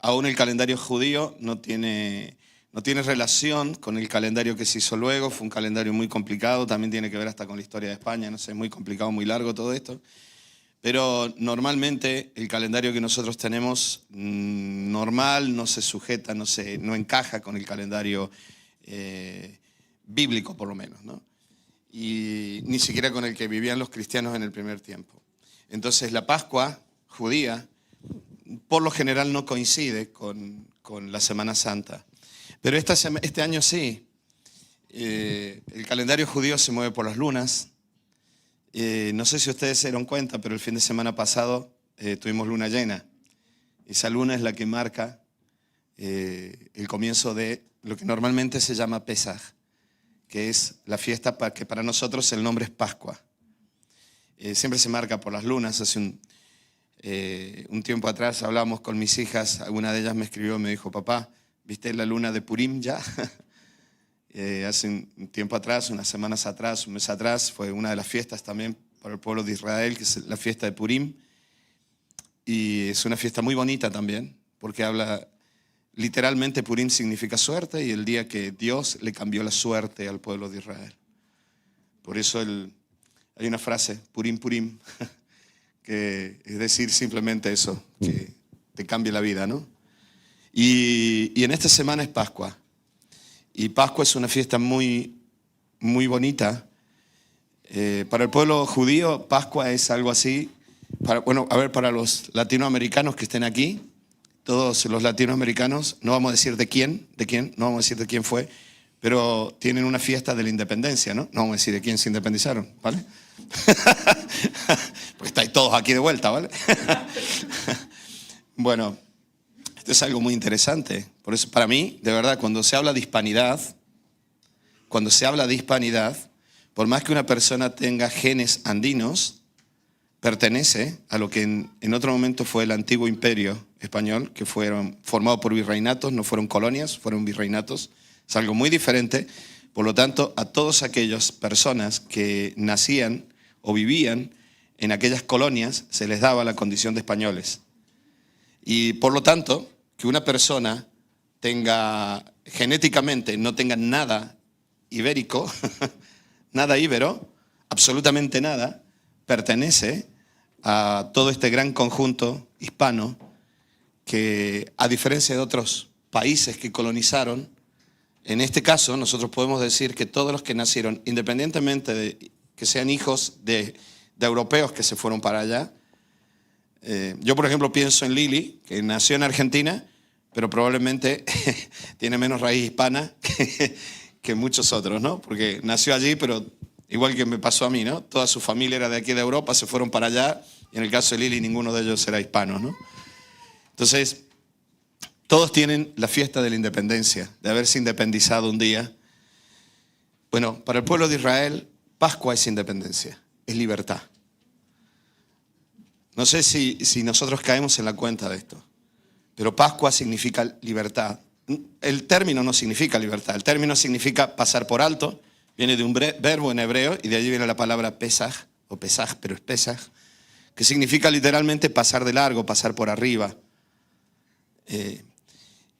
aún el calendario judío no tiene relación con el calendario que se hizo luego. Fue un calendario muy complicado, también tiene que ver hasta con la historia de España, no sé, muy complicado, muy largo todo esto. Pero normalmente el calendario que nosotros tenemos normal no se sujeta, no encaja con el calendario bíblico por lo menos, ¿no? Y ni siquiera con el que vivían los cristianos en el primer tiempo. Entonces la Pascua judía por lo general no coincide con la Semana Santa. Pero este año sí. El calendario judío se mueve por las lunas. No sé si ustedes se dieron cuenta, pero el fin de semana pasado tuvimos luna llena. Esa luna es la que marca el comienzo de lo que normalmente se llama Pesaj, que es la fiesta que para nosotros el nombre es Pascua. Siempre se marca por las lunas. Hace un tiempo atrás hablamos con mis hijas, una de ellas me escribió y me dijo: papá, ¿viste la luna de Purim ya? Hace un tiempo atrás, unas semanas atrás, un mes atrás, fue una de las fiestas también para el pueblo de Israel, que es la fiesta de Purim. Y es una fiesta muy bonita también, porque habla, literalmente Purim significa suerte, y el día que Dios le cambió la suerte al pueblo de Israel. Por eso hay una frase, Purim, Purim, que es decir simplemente eso, que te cambie la vida, ¿no? Y en esta semana es Pascua. Y Pascua es una fiesta muy, muy bonita. Para el pueblo judío, Pascua es algo así. Para los latinoamericanos que estén aquí, todos los latinoamericanos, no vamos a decir de quién, no vamos a decir de quién fue, pero tienen una fiesta de la independencia, ¿no? No vamos a decir de quién se independizaron, ¿vale? Porque estáis todos aquí de vuelta, ¿vale? Bueno, esto es algo muy interesante. Por eso, para mí, de verdad, cuando se habla de hispanidad, por más que una persona tenga genes andinos, pertenece a lo que en otro momento fue el antiguo imperio español, que fueron formados por virreinatos, no fueron colonias, fueron virreinatos. Es algo muy diferente. Por lo tanto, a todas aquellas personas que nacían o vivían en aquellas colonias se les daba la condición de españoles. Y por lo tanto, que una persona genéticamente no tenga nada ibérico, nada íbero, absolutamente nada, pertenece a todo este gran conjunto hispano que, a diferencia de otros países que colonizaron, en este caso nosotros podemos decir que todos los que nacieron, independientemente de que sean hijos de europeos que se fueron para allá. Yo, por ejemplo, pienso en Lili, que nació en Argentina, pero probablemente tiene menos raíz hispana que muchos otros, ¿no? Porque nació allí, pero igual que me pasó a mí, ¿no? Toda su familia era de aquí de Europa, se fueron para allá, y en el caso de Lili ninguno de ellos era hispano, ¿no? Entonces, todos tienen la fiesta de la independencia, de haberse independizado un día. Bueno, para el pueblo de Israel, Pascua es independencia, es libertad. No sé si nosotros caemos en la cuenta de esto, pero Pascua significa libertad. El término no significa libertad, el término significa pasar por alto, viene de un verbo en hebreo, y de allí viene la palabra Pesaj, o Pesaj, pero es Pesaj, que significa literalmente pasar de largo, pasar por arriba.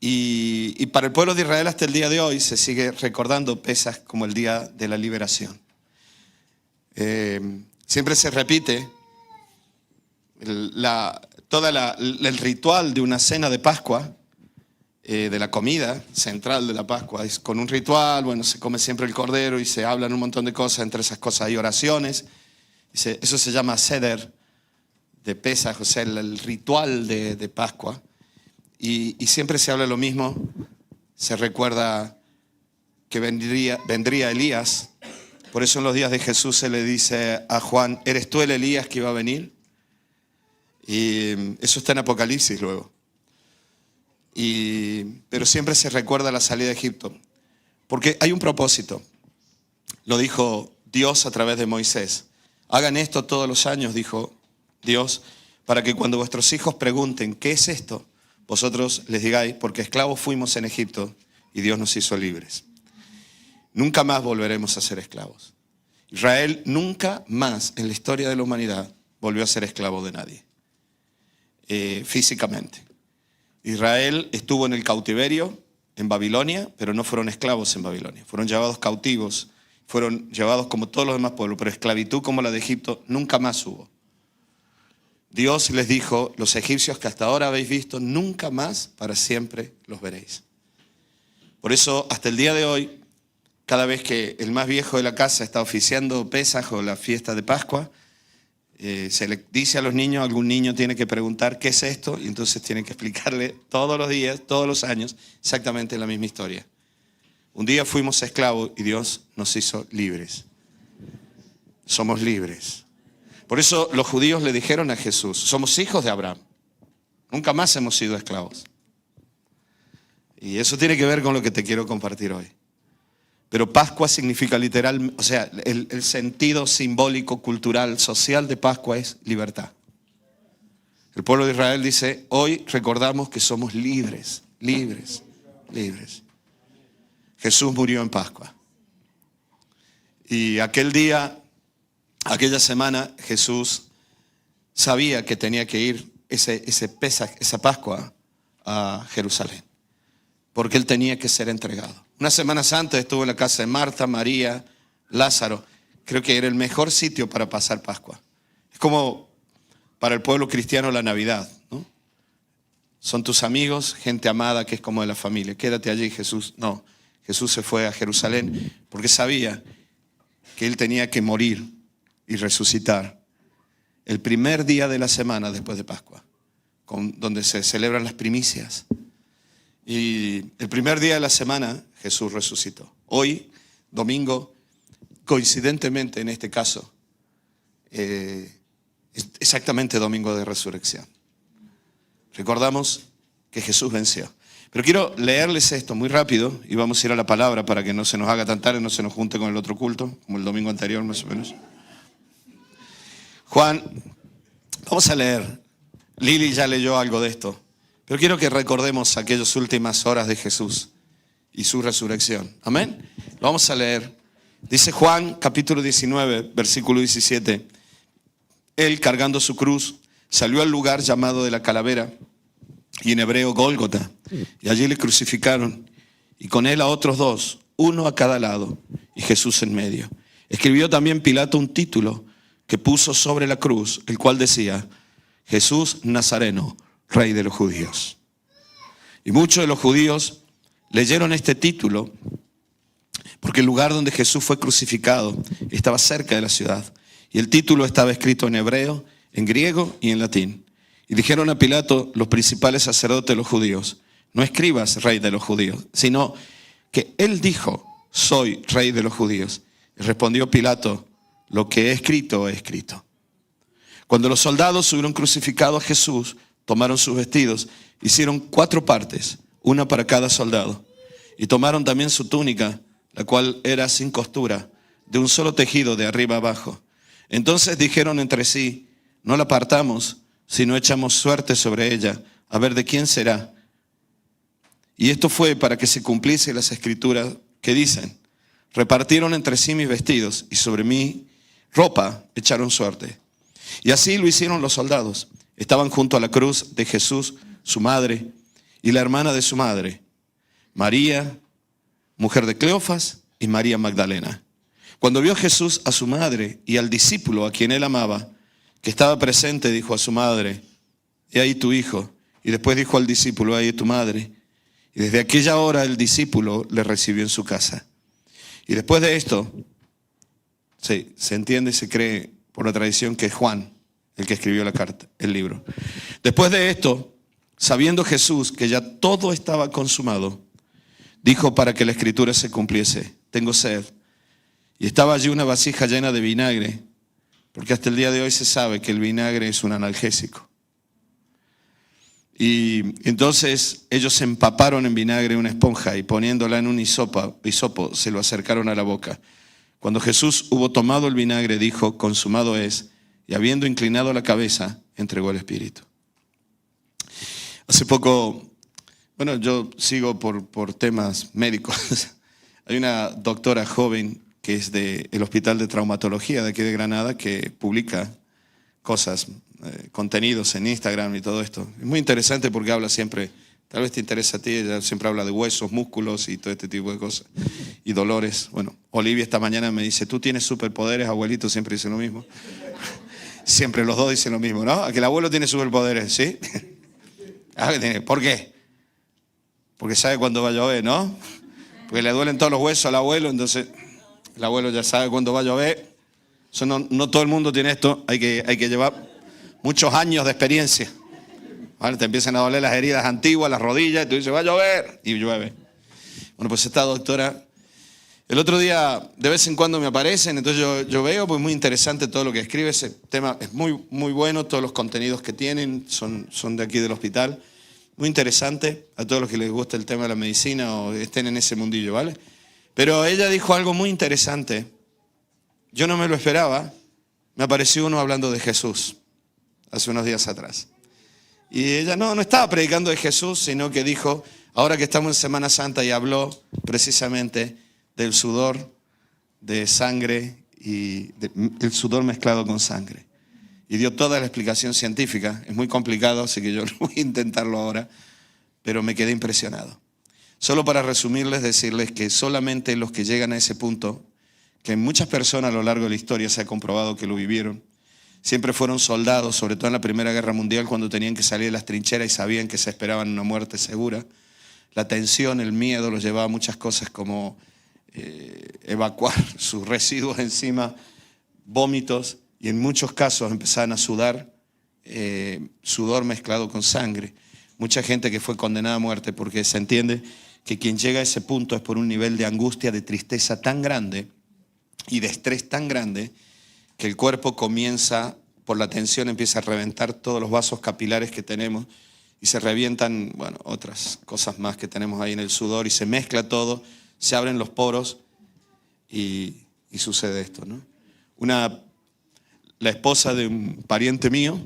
Y para el pueblo de Israel hasta el día de hoy se sigue recordando Pesaj como el día de la liberación. Siempre se repite el ritual de una cena de Pascua, de la comida central de la Pascua. Es con un ritual, bueno, se come siempre el cordero y se hablan un montón de cosas. Entre esas cosas hay oraciones. Eso se llama Seder de Pesaj, o sea, el ritual de Pascua. Y siempre se habla lo mismo. Se recuerda que vendría Elías. Por eso en los días de Jesús se le dice a Juan: ¿eres tú el Elías que iba a venir? Y eso está en Apocalipsis luego. Pero siempre se recuerda la salida de Egipto, porque hay un propósito. Lo dijo Dios a través de Moisés. Hagan esto todos los años, dijo Dios, para que cuando vuestros hijos pregunten ¿qué es esto?, vosotros les digáis: porque esclavos fuimos en Egipto y Dios nos hizo libres. Nunca más volveremos a ser esclavos. Israel nunca más en la historia de la humanidad volvió a ser esclavo de nadie, físicamente. Israel estuvo en el cautiverio en Babilonia, pero no fueron esclavos en Babilonia. Fueron llevados cautivos, fueron llevados como todos los demás pueblos, pero esclavitud como la de Egipto nunca más hubo. Dios les dijo, los egipcios que hasta ahora habéis visto, nunca más para siempre los veréis. Por eso, hasta el día de hoy, cada vez que el más viejo de la casa está oficiando Pesaj o la fiesta de Pascua, se le dice a los niños, algún niño tiene que preguntar qué es esto, y entonces tienen que explicarle todos los días, todos los años, exactamente la misma historia. Un día fuimos esclavos y Dios nos hizo libres. Somos libres. Por eso los judíos le dijeron a Jesús, somos hijos de Abraham. Nunca más hemos sido esclavos. Y eso tiene que ver con lo que te quiero compartir hoy. Pero Pascua significa literal, o sea, el sentido simbólico, cultural, social de Pascua es libertad. El pueblo de Israel dice, hoy recordamos que somos libres, libres, libres. Jesús murió en Pascua. Y aquel día, aquella semana, Jesús sabía que tenía que ir esa Pascua a Jerusalén, porque él tenía que ser entregado. Unas semanas antes estuvo en la casa de Marta, María, Lázaro. Creo que era el mejor sitio para pasar Pascua. Es como para el pueblo cristiano la Navidad, ¿no? Son tus amigos, gente amada que es como de la familia. Quédate allí, Jesús. No, Jesús se fue a Jerusalén porque sabía que él tenía que morir y resucitar el primer día de la semana después de Pascua, donde se celebran las primicias. Y el primer día de la semana Jesús resucitó. Hoy, domingo, coincidentemente en este caso, es exactamente domingo de resurrección. Recordamos que Jesús venció. Pero quiero leerles esto muy rápido y vamos a ir a la palabra para que no se nos haga tan tarde, no se nos junte con el otro culto, como el domingo anterior más o menos. Juan, vamos a leer. Lili ya leyó algo de esto. Pero quiero que recordemos aquellas últimas horas de Jesús y su resurrección. Amén. Lo vamos a leer. Dice Juan, capítulo 19, versículo 17. Él, cargando su cruz, salió al lugar llamado de la calavera, y en hebreo Gólgota. Y allí le crucificaron, y con él a otros dos, uno a cada lado, y Jesús en medio. Escribió también Pilato un título que puso sobre la cruz, el cual decía, Jesús Nazareno, Rey de los judíos. Y muchos de los judíos leyeron este título porque el lugar donde Jesús fue crucificado estaba cerca de la ciudad. Y el título estaba escrito en hebreo, en griego y en latín. Y dijeron a Pilato los principales sacerdotes de los judíos, no escribas Rey de los judíos, sino que él dijo, soy Rey de los judíos. Y respondió Pilato, lo que he escrito, he escrito. Cuando los soldados hubieron crucificado a Jesús, tomaron sus vestidos, hicieron 4 partes, una para cada soldado. Y tomaron también su túnica, la cual era sin costura, de un solo tejido de arriba abajo. Entonces dijeron entre sí, no la partamos, sino echamos suerte sobre ella, a ver de quién será. Y esto fue para que se cumpliese las escrituras que dicen, repartieron entre sí mis vestidos, y sobre mi ropa echaron suerte. Y así lo hicieron los soldados. Estaban junto a la cruz de Jesús, su madre, y la hermana de su madre, María, mujer de Cleofas, y María Magdalena. Cuando vio Jesús a su madre y al discípulo a quien él amaba, que estaba presente, dijo a su madre, he ahí tu hijo. Y después dijo al discípulo, he ahí tu madre. Y desde aquella hora el discípulo le recibió en su casa. Y después de esto, se entiende y se cree por la tradición que es Juan el que escribió la carta, el libro. Después de esto, sabiendo Jesús que ya todo estaba consumado, dijo para que la escritura se cumpliese, tengo sed. Y estaba allí una vasija llena de vinagre, porque hasta el día de hoy se sabe que el vinagre es un analgésico. Y entonces ellos se empaparon en vinagre una esponja y poniéndola en un hisopo se lo acercaron a la boca. Cuando Jesús hubo tomado el vinagre, dijo, consumado es, y habiendo inclinado la cabeza, entregó el espíritu. Hace poco, bueno, yo sigo por temas médicos. Hay una doctora joven que es del Hospital de Traumatología de aquí de Granada que publica cosas, contenidos en Instagram y todo esto. Es muy interesante porque habla siempre Tal vez te interesa a ti, ella siempre habla de huesos, músculos y todo este tipo de cosas. Y dolores. Bueno, Olivia esta mañana me dice, tú tienes superpoderes, abuelito, siempre dice lo mismo. Siempre los dos dicen lo mismo, ¿no? Que el abuelo tiene superpoderes, ¿sí? ¿Por qué? Porque sabe cuándo va a llover, ¿no? Porque le duelen todos los huesos al abuelo, entonces el abuelo ya sabe cuándo va a llover. Eso no todo el mundo tiene esto, hay que llevar muchos años de experiencia. ¿Vale? Te empiezan a doler las heridas antiguas, las rodillas, y tú dices, va a llover, y llueve. Bueno, pues esta doctora, el otro día de vez en cuando me aparecen, entonces yo veo, pues muy interesante todo lo que escribe, ese tema es muy, muy bueno, todos los contenidos que tienen son de aquí del hospital, muy interesante a todos los que les gusta el tema de la medicina o estén en ese mundillo, ¿vale? Pero ella dijo algo muy interesante, yo no me lo esperaba, me apareció uno hablando de Jesús hace unos días atrás. Y ella no estaba predicando de Jesús, sino que dijo, ahora que estamos en Semana Santa, y habló precisamente del sudor de sangre y el sudor mezclado con sangre. Y dio toda la explicación científica. Es muy complicado, así que yo no voy a intentarlo ahora, pero me quedé impresionado. Solo para resumirles, decirles que solamente los que llegan a ese punto, que muchas personas a lo largo de la historia se ha comprobado que lo vivieron, siempre fueron soldados, sobre todo en la Primera Guerra Mundial, cuando tenían que salir de las trincheras y sabían que se esperaban una muerte segura. La tensión, el miedo los llevaba a muchas cosas como evacuar sus residuos encima, vómitos, y en muchos casos empezaban a sudar, sudor mezclado con sangre. Mucha gente que fue condenada a muerte, porque se entiende que quien llega a ese punto es por un nivel de angustia, de tristeza tan grande y de estrés tan grande, que el cuerpo comienza, por la tensión, empieza a reventar todos los vasos capilares que tenemos y se revientan, bueno, otras cosas más que tenemos ahí en el sudor y se mezcla todo, se abren los poros y sucede esto, ¿no? La esposa de un pariente mío,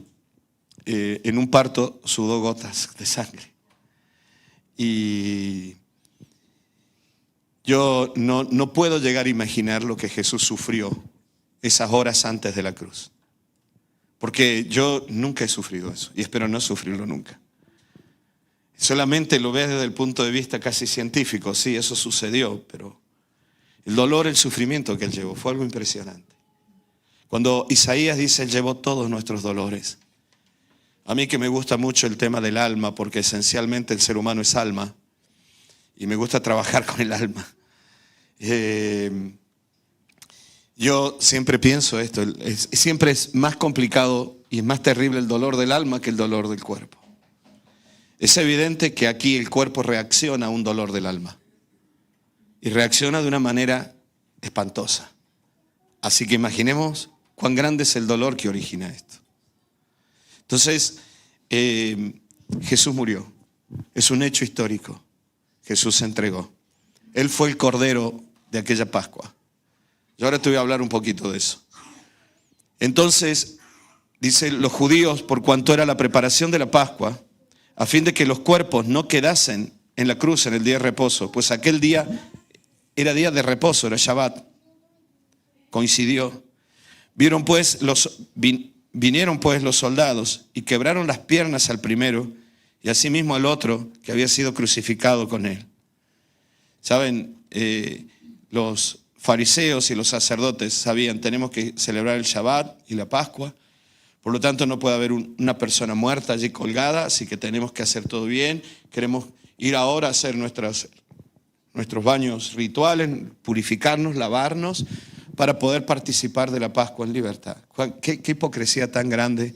en un parto sudó gotas de sangre. Y yo no puedo llegar a imaginar lo que Jesús sufrió esas horas antes de la cruz. Porque yo nunca he sufrido eso y espero no sufrirlo nunca. Solamente lo ves desde el punto de vista casi científico. Sí, eso sucedió, pero el dolor, el sufrimiento que él llevó fue algo impresionante. Cuando Isaías dice, él llevó todos nuestros dolores. A mí que me gusta mucho el tema del alma, porque esencialmente el ser humano es alma, y me gusta trabajar con el alma. Yo siempre pienso esto, siempre es más complicado y es más terrible el dolor del alma que el dolor del cuerpo. Es evidente que aquí el cuerpo reacciona a un dolor del alma y reacciona de una manera espantosa. Así que imaginemos cuán grande es el dolor que origina esto. Entonces, Jesús murió. Es un hecho histórico. Jesús se entregó. Él fue el cordero de aquella Pascua. Yo ahora te voy a hablar un poquito de eso. Entonces, dice los judíos, por cuanto era la preparación de la Pascua, a fin de que los cuerpos no quedasen en la cruz en el día de reposo, pues aquel día era día de reposo, era Shabbat, coincidió. Vinieron pues los soldados y quebraron las piernas al primero y asimismo al otro que había sido crucificado con él. Saben, los fariseos y los sacerdotes sabían, tenemos que celebrar el Shabbat y la Pascua, por lo tanto no puede haber una persona muerta allí colgada, así que tenemos que hacer todo bien, queremos ir ahora a hacer nuestros baños rituales, purificarnos, lavarnos, para poder participar de la Pascua en libertad. Qué hipocresía tan grande,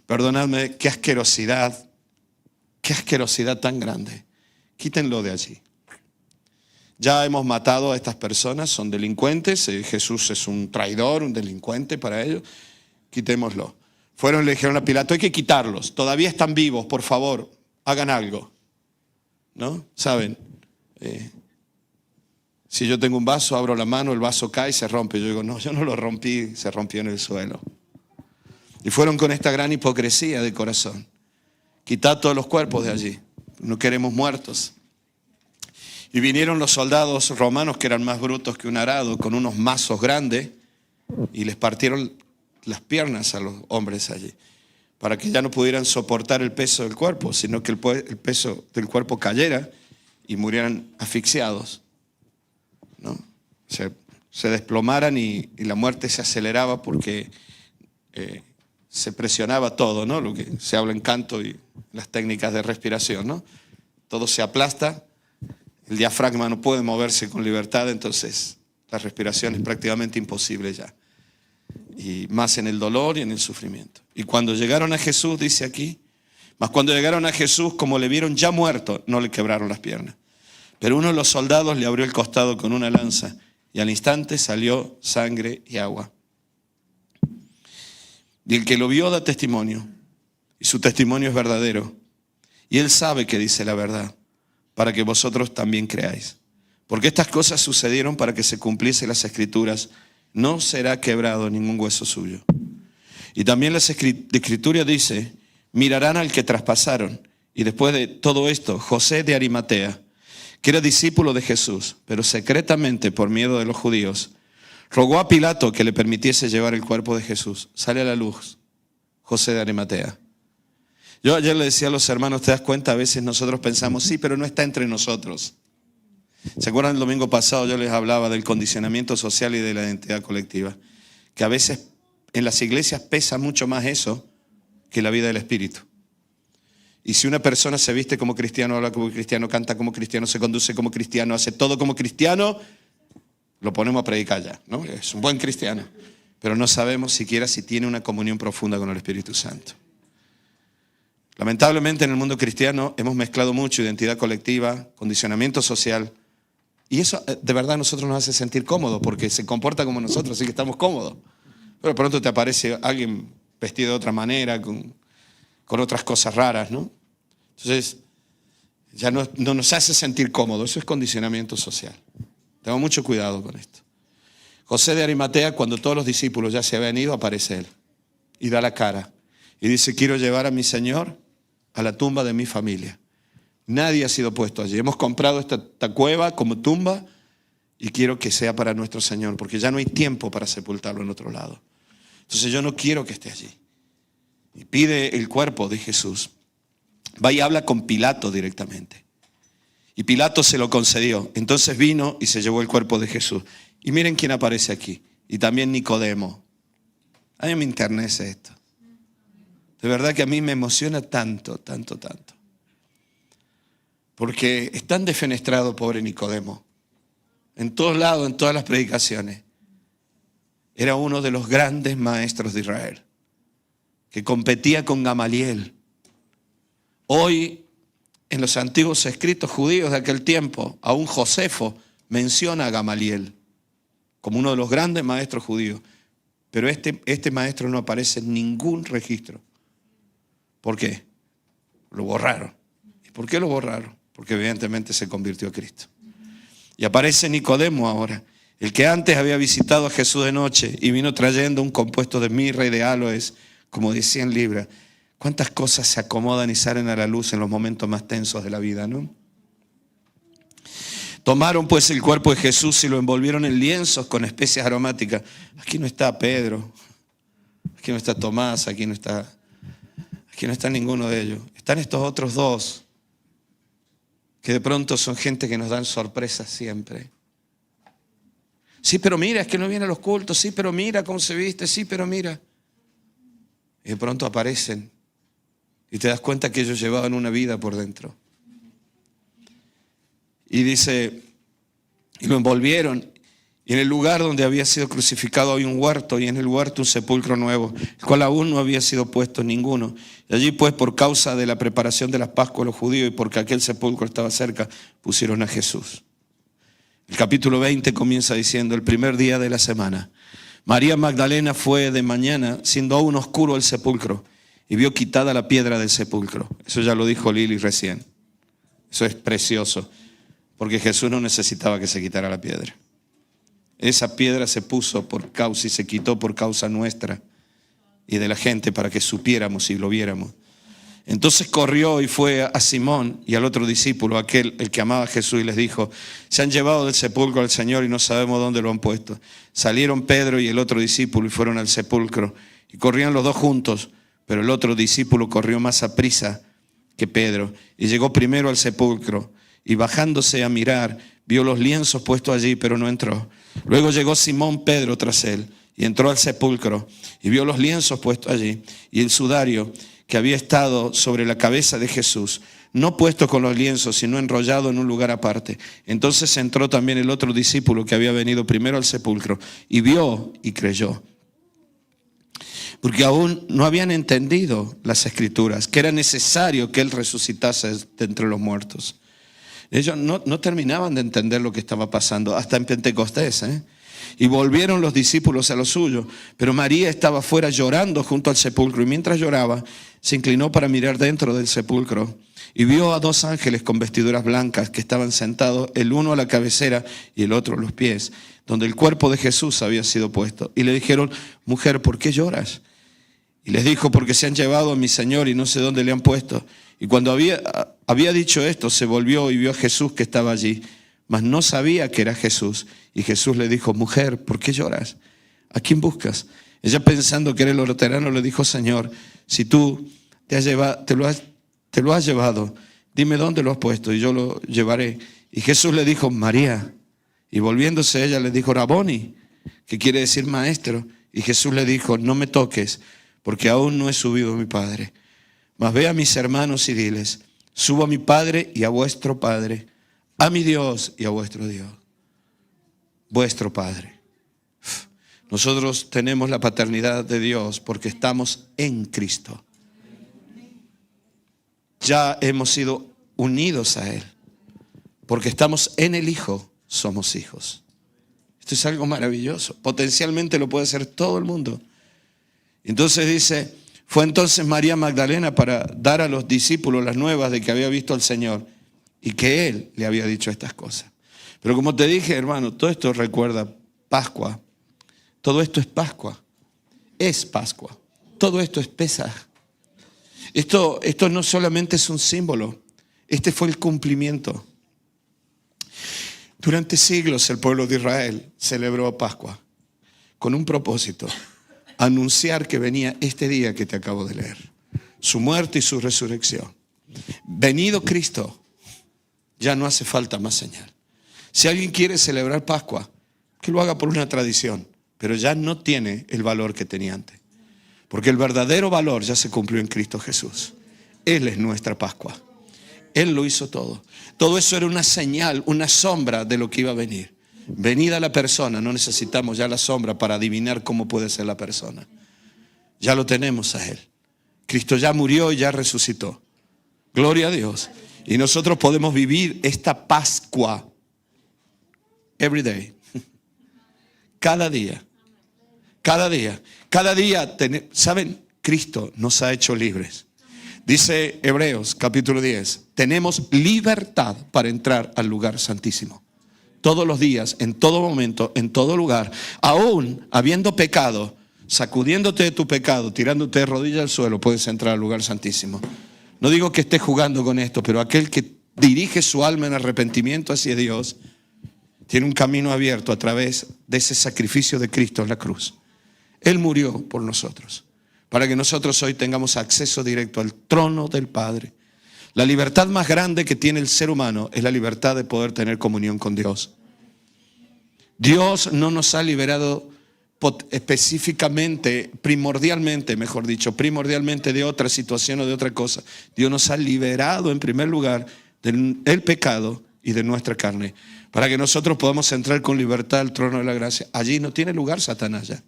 perdonadme, qué asquerosidad tan grande. Quítenlo de allí. Ya hemos matado a estas personas, son delincuentes, Jesús es un traidor, un delincuente para ellos, quitémoslo. Fueron y le dijeron a Pilato, hay que quitarlos, todavía están vivos, por favor, hagan algo. ¿No? ¿Saben? Si yo tengo un vaso, abro la mano, el vaso cae y se rompe. Yo digo, no, yo no lo rompí, se rompió en el suelo. Y fueron con esta gran hipocresía de corazón. Quitad todos los cuerpos de allí, no queremos muertos. Y vinieron los soldados romanos que eran más brutos que un arado, con unos mazos grandes, y les partieron las piernas a los hombres allí. para que ya no pudieran soportar el peso del cuerpo, sino que el peso del cuerpo cayera y murieran asfixiados, ¿no? Se desplomaran y la muerte se aceleraba porque se presionaba todo, ¿no? Lo que se habla en canto y las técnicas de respiración, ¿no? Todo se aplasta, el diafragma no puede moverse con libertad, entonces la respiración es prácticamente imposible ya. Y más en el dolor y en el sufrimiento. Y cuando llegaron a Jesús, dice aquí, mas cuando llegaron a Jesús, como le vieron ya muerto, no le quebraron las piernas. Pero uno de los soldados le abrió el costado con una lanza y al instante salió sangre y agua. Y el que lo vio da testimonio, y su testimonio es verdadero. Y él sabe que dice la verdad, para que vosotros también creáis. Porque estas cosas sucedieron para que se cumpliesen las Escrituras. No será quebrado ningún hueso suyo. Y también la Escritura dice, mirarán al que traspasaron. Y después de todo esto, José de Arimatea, que era discípulo de Jesús, pero secretamente por miedo de los judíos, rogó a Pilato que le permitiese llevar el cuerpo de Jesús. Sale a la luz José de Arimatea. Yo ayer le decía a los hermanos, ¿te das cuenta? A veces nosotros pensamos, sí, pero no está entre nosotros. ¿Se acuerdan el domingo pasado? Yo les hablaba del condicionamiento social y de la identidad colectiva. Que a veces en las iglesias pesa mucho más eso que la vida del espíritu. Y si una persona se viste como cristiano, habla como cristiano, canta como cristiano, se conduce como cristiano, hace todo como cristiano, lo ponemos a predicar ya, ¿no? Es un buen cristiano. Pero no sabemos siquiera si tiene una comunión profunda con el Espíritu Santo. Lamentablemente en el mundo cristiano hemos mezclado mucho identidad colectiva, condicionamiento social. Y eso de verdad a nosotros nos hace sentir cómodos porque se comporta como nosotros, así que estamos cómodos. Pero de pronto te aparece alguien vestido de otra manera, con otras cosas raras, ¿no? Entonces ya no nos hace sentir cómodos. Eso es condicionamiento social. Tengo mucho cuidado con esto. José de Arimatea, cuando todos los discípulos ya se habían ido, aparece él y da la cara. Y dice, quiero llevar a mi Señor a la tumba de mi familia. Nadie ha sido puesto allí. Hemos comprado esta cueva como tumba y quiero que sea para nuestro Señor, porque ya no hay tiempo para sepultarlo en otro lado. Entonces yo no quiero que esté allí. Y pide el cuerpo de Jesús. Va y habla con Pilato directamente. Y Pilato se lo concedió. Entonces vino y se llevó el cuerpo de Jesús. Y miren quién aparece aquí. Y también Nicodemo. A mí me enternece esto. De verdad que a mí me emociona tanto, tanto, tanto. Porque es tan defenestrado, pobre Nicodemo. En todos lados, en todas las predicaciones. Era uno de los grandes maestros de Israel. Que competía con Gamaliel. Hoy, en los antiguos escritos judíos de aquel tiempo, aún Josefo menciona a Gamaliel como uno de los grandes maestros judíos. Pero este maestro no aparece en ningún registro. ¿Por qué? Lo borraron. ¿Y por qué lo borraron? Porque evidentemente se convirtió a Cristo. Y aparece Nicodemo ahora, el que antes había visitado a Jesús de noche y vino trayendo un compuesto de mirra y de áloes, como de 100 libras. ¿Cuántas cosas se acomodan y salen a la luz en los momentos más tensos de la vida, no? Tomaron pues el cuerpo de Jesús y lo envolvieron en lienzos con especias aromáticas. Aquí no está Pedro, aquí no está Tomás, aquí no está ninguno de ellos. Están estos otros dos, que de pronto son gente que nos dan sorpresas siempre. Sí, pero mira, es que no viene a los cultos. Sí, pero mira cómo se viste. Sí, pero mira. Y de pronto aparecen y te das cuenta que ellos llevaban una vida por dentro. Y dice, y lo envolvieron. Y en el lugar donde había sido crucificado había un huerto, y en el huerto un sepulcro nuevo, el cual aún no había sido puesto ninguno. Y allí pues, por causa de la preparación de las Pascuas de los judíos y porque aquel sepulcro estaba cerca, pusieron a Jesús. El capítulo 20 comienza diciendo, el primer día de la semana, María Magdalena fue de mañana, siendo aún oscuro el sepulcro, y vio quitada la piedra del sepulcro. Eso ya lo dijo Lili recién. Eso es precioso, porque Jesús no necesitaba que se quitara la piedra. Esa piedra se puso por causa y se quitó por causa nuestra y de la gente para que supiéramos y lo viéramos. Entonces corrió y fue a Simón y al otro discípulo, el que amaba a Jesús, y les dijo, se han llevado del sepulcro al Señor y no sabemos dónde lo han puesto. Salieron Pedro y el otro discípulo y fueron al sepulcro y corrían los dos juntos, Pero el otro discípulo corrió más aprisa que Pedro y llegó primero al sepulcro, y bajándose a mirar, vio los lienzos puestos allí, pero no entró. Luego llegó Simón Pedro tras él y entró al sepulcro y vio los lienzos puestos allí y el sudario que había estado sobre la cabeza de Jesús, no puesto con los lienzos, sino enrollado en un lugar aparte. Entonces entró también el otro discípulo que había venido primero al sepulcro y vio y creyó. Porque aún no habían entendido las Escrituras, que era necesario que Él resucitase de entre los muertos. Ellos no terminaban de entender lo que estaba pasando, hasta en Pentecostés, Y volvieron los discípulos a lo suyo, pero María estaba fuera llorando junto al sepulcro, y mientras lloraba, se inclinó para mirar dentro del sepulcro, y vio a 2 ángeles con vestiduras blancas que estaban sentados, el uno a la cabecera y el otro a los pies, donde el cuerpo de Jesús había sido puesto. Y le dijeron: mujer, ¿por qué lloras? Y les dijo: porque se han llevado a mi Señor y no sé dónde le han puesto. Y cuando había dicho esto, se volvió y vio a Jesús que estaba allí, mas no sabía que era Jesús. Y Jesús le dijo: mujer, ¿por qué lloras? ¿A quién buscas? Ella, pensando que era el hortelano, le dijo: Señor, si tú te lo has llevado, dime dónde lo has puesto y yo lo llevaré. Y Jesús le dijo: María. Y volviéndose ella le dijo: Raboni, que quiere decir maestro. Y Jesús le dijo: no me toques, porque aún no he subido a mi Padre. Mas ve a mis hermanos y diles: subo a mi Padre y a vuestro Padre, a mi Dios y a vuestro Dios. Vuestro Padre. Nosotros tenemos la paternidad de Dios porque estamos en Cristo. Ya hemos sido unidos a Él. Porque estamos en el Hijo, somos hijos. Esto es algo maravilloso. Potencialmente lo puede hacer todo el mundo. Entonces dice: fue entonces María Magdalena para dar a los discípulos las nuevas de que había visto al Señor y que Él le había dicho estas cosas. Pero como te dije, hermano, todo esto recuerda Pascua. Todo esto es Pascua. Es Pascua. Todo esto es Pesaj. Esto no solamente es un símbolo. Este fue el cumplimiento. Durante siglos el pueblo de Israel celebró Pascua con un propósito: anunciar que venía este día que te acabo de leer, su muerte y su resurrección. Venido Cristo, ya no hace falta más señal. Si alguien quiere celebrar Pascua, que lo haga por una tradición, pero ya no tiene el valor que tenía antes, porque el verdadero valor ya se cumplió en Cristo Jesús. Él es nuestra Pascua. Él lo hizo todo. Todo eso era una señal, una sombra de lo que iba a venir. Venida la persona, no necesitamos ya la sombra para adivinar cómo puede ser la persona. Ya lo tenemos a Él. Cristo ya murió y ya resucitó. Gloria a Dios. Y nosotros podemos vivir esta Pascua every day. Cada día. Cada día. Cada día, ¿saben? Cristo nos ha hecho libres. Dice Hebreos capítulo 10, tenemos libertad para entrar al lugar santísimo. Todos los días, en todo momento, en todo lugar, aún habiendo pecado, sacudiéndote de tu pecado, tirándote de rodillas al suelo, puedes entrar al lugar santísimo. No digo que estés jugando con esto, pero aquel que dirige su alma en arrepentimiento hacia Dios, tiene un camino abierto a través de ese sacrificio de Cristo en la cruz. Él murió por nosotros, para que nosotros hoy tengamos acceso directo al trono del Padre. La libertad más grande que tiene el ser humano es la libertad de poder tener comunión con Dios. Dios no nos ha liberado específicamente, primordialmente de otra situación o de otra cosa. Dios nos ha liberado en primer lugar del pecado y de nuestra carne, para que nosotros podamos entrar con libertad al trono de la gracia. Allí no tiene lugar Satanás ya.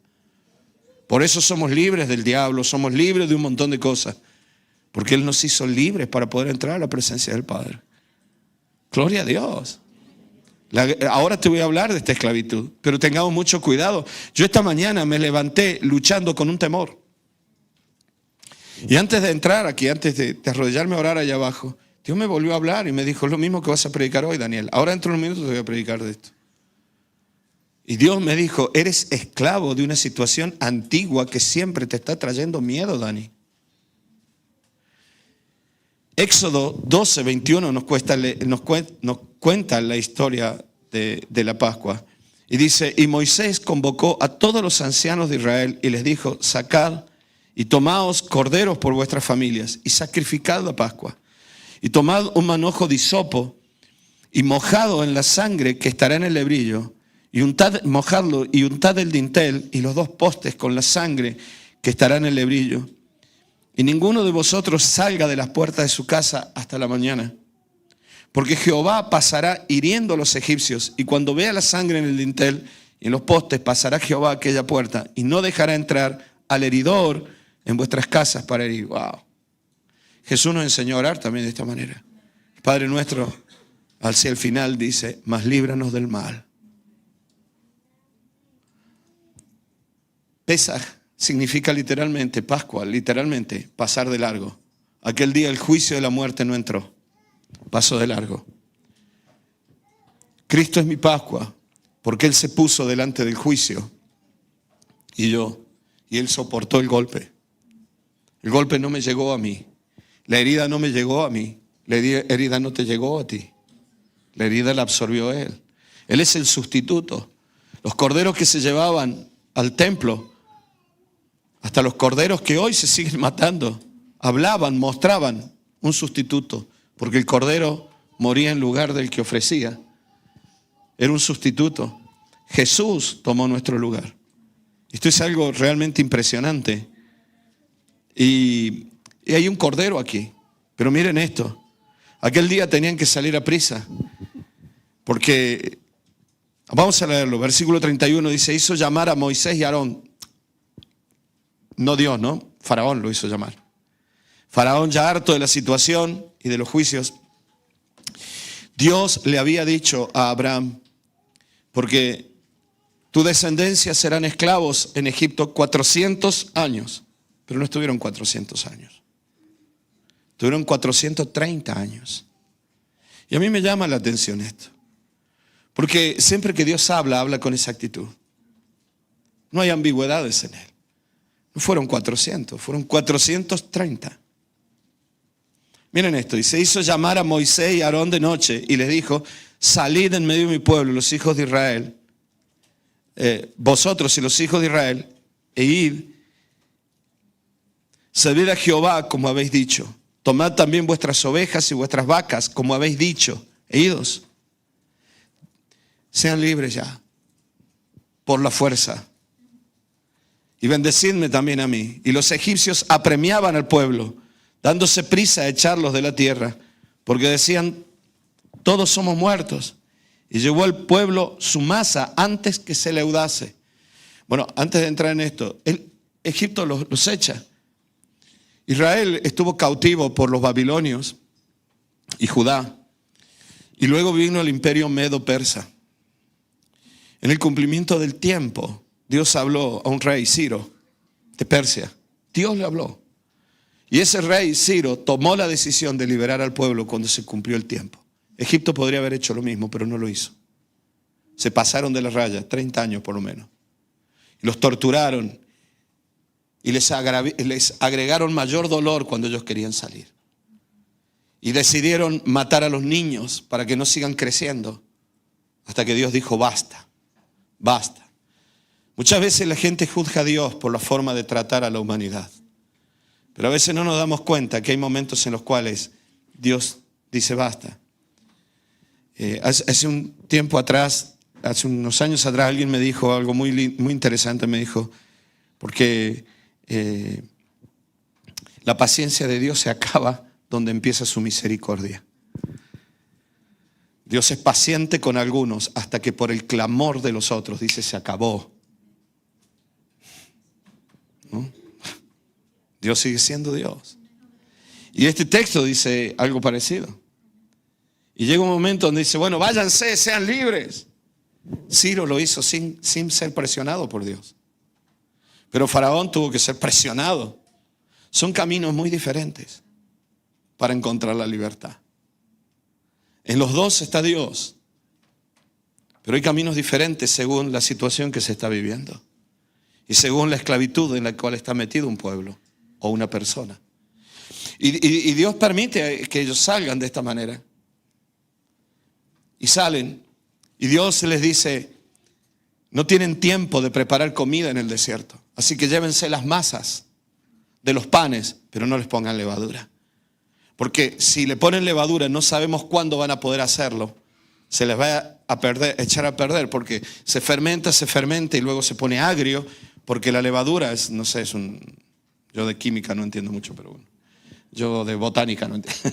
Por eso somos libres del diablo, somos libres de un montón de cosas, porque Él nos hizo libres para poder entrar a la presencia del Padre. Gloria a Dios. Ahora te voy a hablar de esta esclavitud, pero tengamos mucho cuidado. Yo esta mañana me levanté luchando con un temor. Y antes de entrar aquí, antes de arrodillarme a orar allá abajo, Dios me volvió a hablar y me dijo: es lo mismo que vas a predicar hoy, Daniel. Ahora dentro de unos minutos te voy a predicar de esto. Y Dios me dijo: eres esclavo de una situación antigua que siempre te está trayendo miedo, Dani. Éxodo 12, 21 nos cuenta la historia de la Pascua. Y dice: y Moisés convocó a todos los ancianos de Israel y les dijo: sacad y tomaos corderos por vuestras familias, y sacrificad la Pascua. Y tomad un manojo de hisopo, y mojado en la sangre que estará en el lebrillo, y mojadlo y untad el dintel y los 2 postes con la sangre que estará en el lebrillo. Y ninguno de vosotros salga de las puertas de su casa hasta la mañana. Porque Jehová pasará hiriendo a los egipcios, y cuando vea la sangre en el dintel y en los postes, pasará Jehová a aquella puerta, y no dejará entrar al heridor en vuestras casas para herir. Wow. Jesús nos enseñó a orar también de esta manera. El Padre nuestro, hacia el final, dice: mas líbranos del mal. Pesaj significa literalmente, Pascua, literalmente, pasar de largo. Aquel día el juicio de la muerte no entró, pasó de largo. Cristo es mi Pascua, porque Él se puso delante del juicio y Él soportó el golpe. El golpe no me llegó a mí, la herida no me llegó a mí, la herida no te llegó a ti, la herida la absorbió Él. Él es el sustituto. Los corderos que se llevaban al templo, hasta los corderos que hoy se siguen matando, hablaban, mostraban un sustituto, porque el cordero moría en lugar del que ofrecía. Era un sustituto. Jesús tomó nuestro lugar. Esto es algo realmente impresionante. Y hay un cordero aquí. Pero miren esto. Aquel día tenían que salir a prisa. Porque, vamos a leerlo, versículo 31 dice: hizo llamar a Moisés y a Aarón. No Dios, ¿no? Faraón lo hizo llamar. Faraón, ya harto de la situación y de los juicios, Dios le había dicho a Abraham: porque tu descendencia serán esclavos en Egipto 400 años. Pero no estuvieron 400 años. Estuvieron 430 años. Y a mí me llama la atención esto. Porque siempre que Dios habla, habla con esa actitud. No hay ambigüedades en Él. No fueron 400, fueron 430. Miren esto, y se hizo llamar a Moisés y a Aarón de noche y les dijo: salid en medio de mi pueblo, los hijos de Israel, vosotros y los hijos de Israel, e id, servid a Jehová como habéis dicho. Tomad también vuestras ovejas y vuestras vacas como habéis dicho, e idos. Sean libres ya, por la fuerza. Y bendecidme también a mí. Y los egipcios apremiaban al pueblo, dándose prisa a echarlos de la tierra, porque decían: todos somos muertos. Y llevó el pueblo su masa antes que se leudase. Bueno, antes de entrar en esto, Egipto los echa. Israel estuvo cautivo por los babilonios y Judá. Y luego vino el imperio medo-persa. En el cumplimiento del tiempo, Dios habló a un rey, Ciro, de Persia. Dios le habló. Y ese rey, Ciro, tomó la decisión de liberar al pueblo cuando se cumplió el tiempo. Egipto podría haber hecho lo mismo, pero no lo hizo. Se pasaron de la raya, 30 años por lo menos. Y los torturaron y les agregaron mayor dolor cuando ellos querían salir. Y decidieron matar a los niños para que no sigan creciendo, hasta que Dios dijo: basta, basta. Muchas veces la gente juzga a Dios por la forma de tratar a la humanidad. Pero a veces no nos damos cuenta que hay momentos en los cuales Dios dice: basta. Hace un tiempo atrás, hace unos años atrás, alguien me dijo algo muy interesante. Me dijo: porque la paciencia de Dios se acaba donde empieza su misericordia. Dios es paciente con algunos hasta que por el clamor de los otros dice: se acabó. ¿No? Dios sigue siendo Dios. Y este texto dice algo parecido. Y llega un momento donde dice: bueno, váyanse, sean libres. Ciro lo hizo sin ser presionado por Dios. Pero Faraón tuvo que ser presionado. Son caminos muy diferentes para encontrar la libertad. En los dos está Dios. Pero hay caminos diferentes según la situación que se está viviendo. Y según la esclavitud en la cual está metido un pueblo o una persona. Y Dios permite que ellos salgan de esta manera. Y salen. Y Dios les dice: no tienen tiempo de preparar comida en el desierto. Así que llévense las masas. de los panes, pero no les pongan levadura. Porque si le ponen levadura, no sabemos cuándo van a poder hacerlo. Se les va a echar a perder, porque se fermenta y luego se pone agrio, porque la levadura es, no sé, yo de química no entiendo mucho, pero bueno, yo de botánica no entiendo.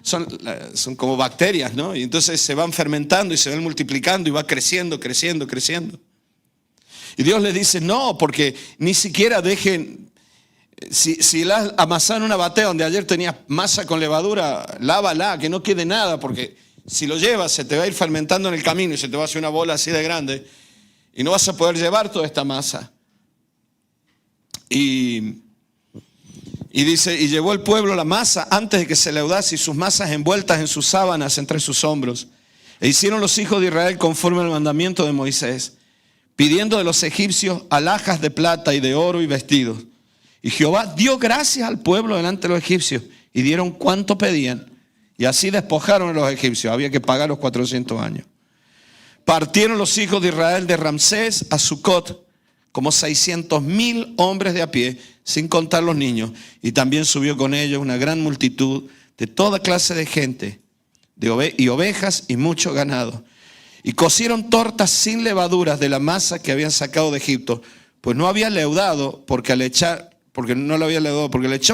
Son como bacterias, ¿no? Y entonces se van fermentando y se van multiplicando y va creciendo. Y Dios les dice, no, porque ni siquiera dejen, si amasaron una batea donde ayer tenías masa con levadura, lávala, que no quede nada, porque si lo llevas se te va a ir fermentando en el camino y se te va a hacer una bola así de grande y no vas a poder llevar toda esta masa. Y dice, y llevó el pueblo la masa antes de que se leudase y sus masas envueltas en sus sábanas entre sus hombros. E hicieron los hijos de Israel conforme al mandamiento de Moisés, pidiendo de los egipcios alhajas de plata y de oro y vestidos. Y Jehová dio gracias al pueblo delante de los egipcios y dieron cuanto pedían. Y así despojaron a los egipcios. Había que pagar los 400 años. Partieron los hijos de Israel de Ramsés a Sucot, como 600,000 hombres de a pie, sin contar los niños. Y también subió con ellos una gran multitud de toda clase de gente, y ovejas y mucho ganado. Y cocieron tortas sin levaduras de la masa que habían sacado de Egipto, pues no había leudado, porque al echarlo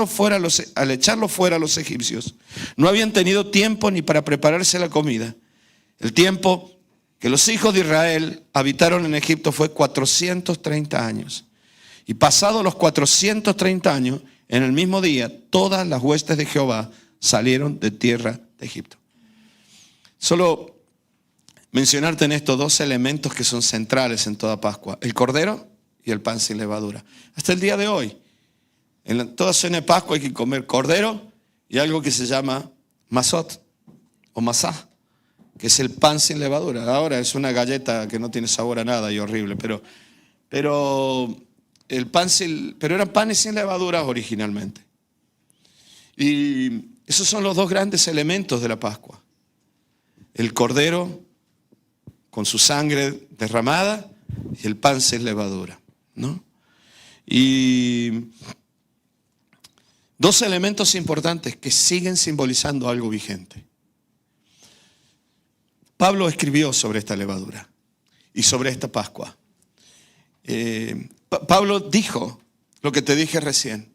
fuera a los egipcios, no habían tenido tiempo ni para prepararse la comida. El tiempo que los hijos de Israel habitaron en Egipto fue 430 años. Y pasados los 430 años, en el mismo día, todas las huestes de Jehová salieron de tierra de Egipto. Solo mencionarte en estos dos elementos que son centrales en toda Pascua: el cordero y el pan sin levadura. Hasta el día de hoy, en toda cena de Pascua hay que comer cordero y algo que se llama masot o masá, que es el pan sin levadura. Ahora es una galleta que no tiene sabor a nada y horrible, pero eran panes sin levadura originalmente. Y esos son los dos grandes elementos de la Pascua: el cordero con su sangre derramada y el pan sin levadura, ¿no? Y dos elementos importantes que siguen simbolizando algo vigente. Pablo escribió sobre esta levadura y sobre esta Pascua. Pablo dijo lo que te dije recién: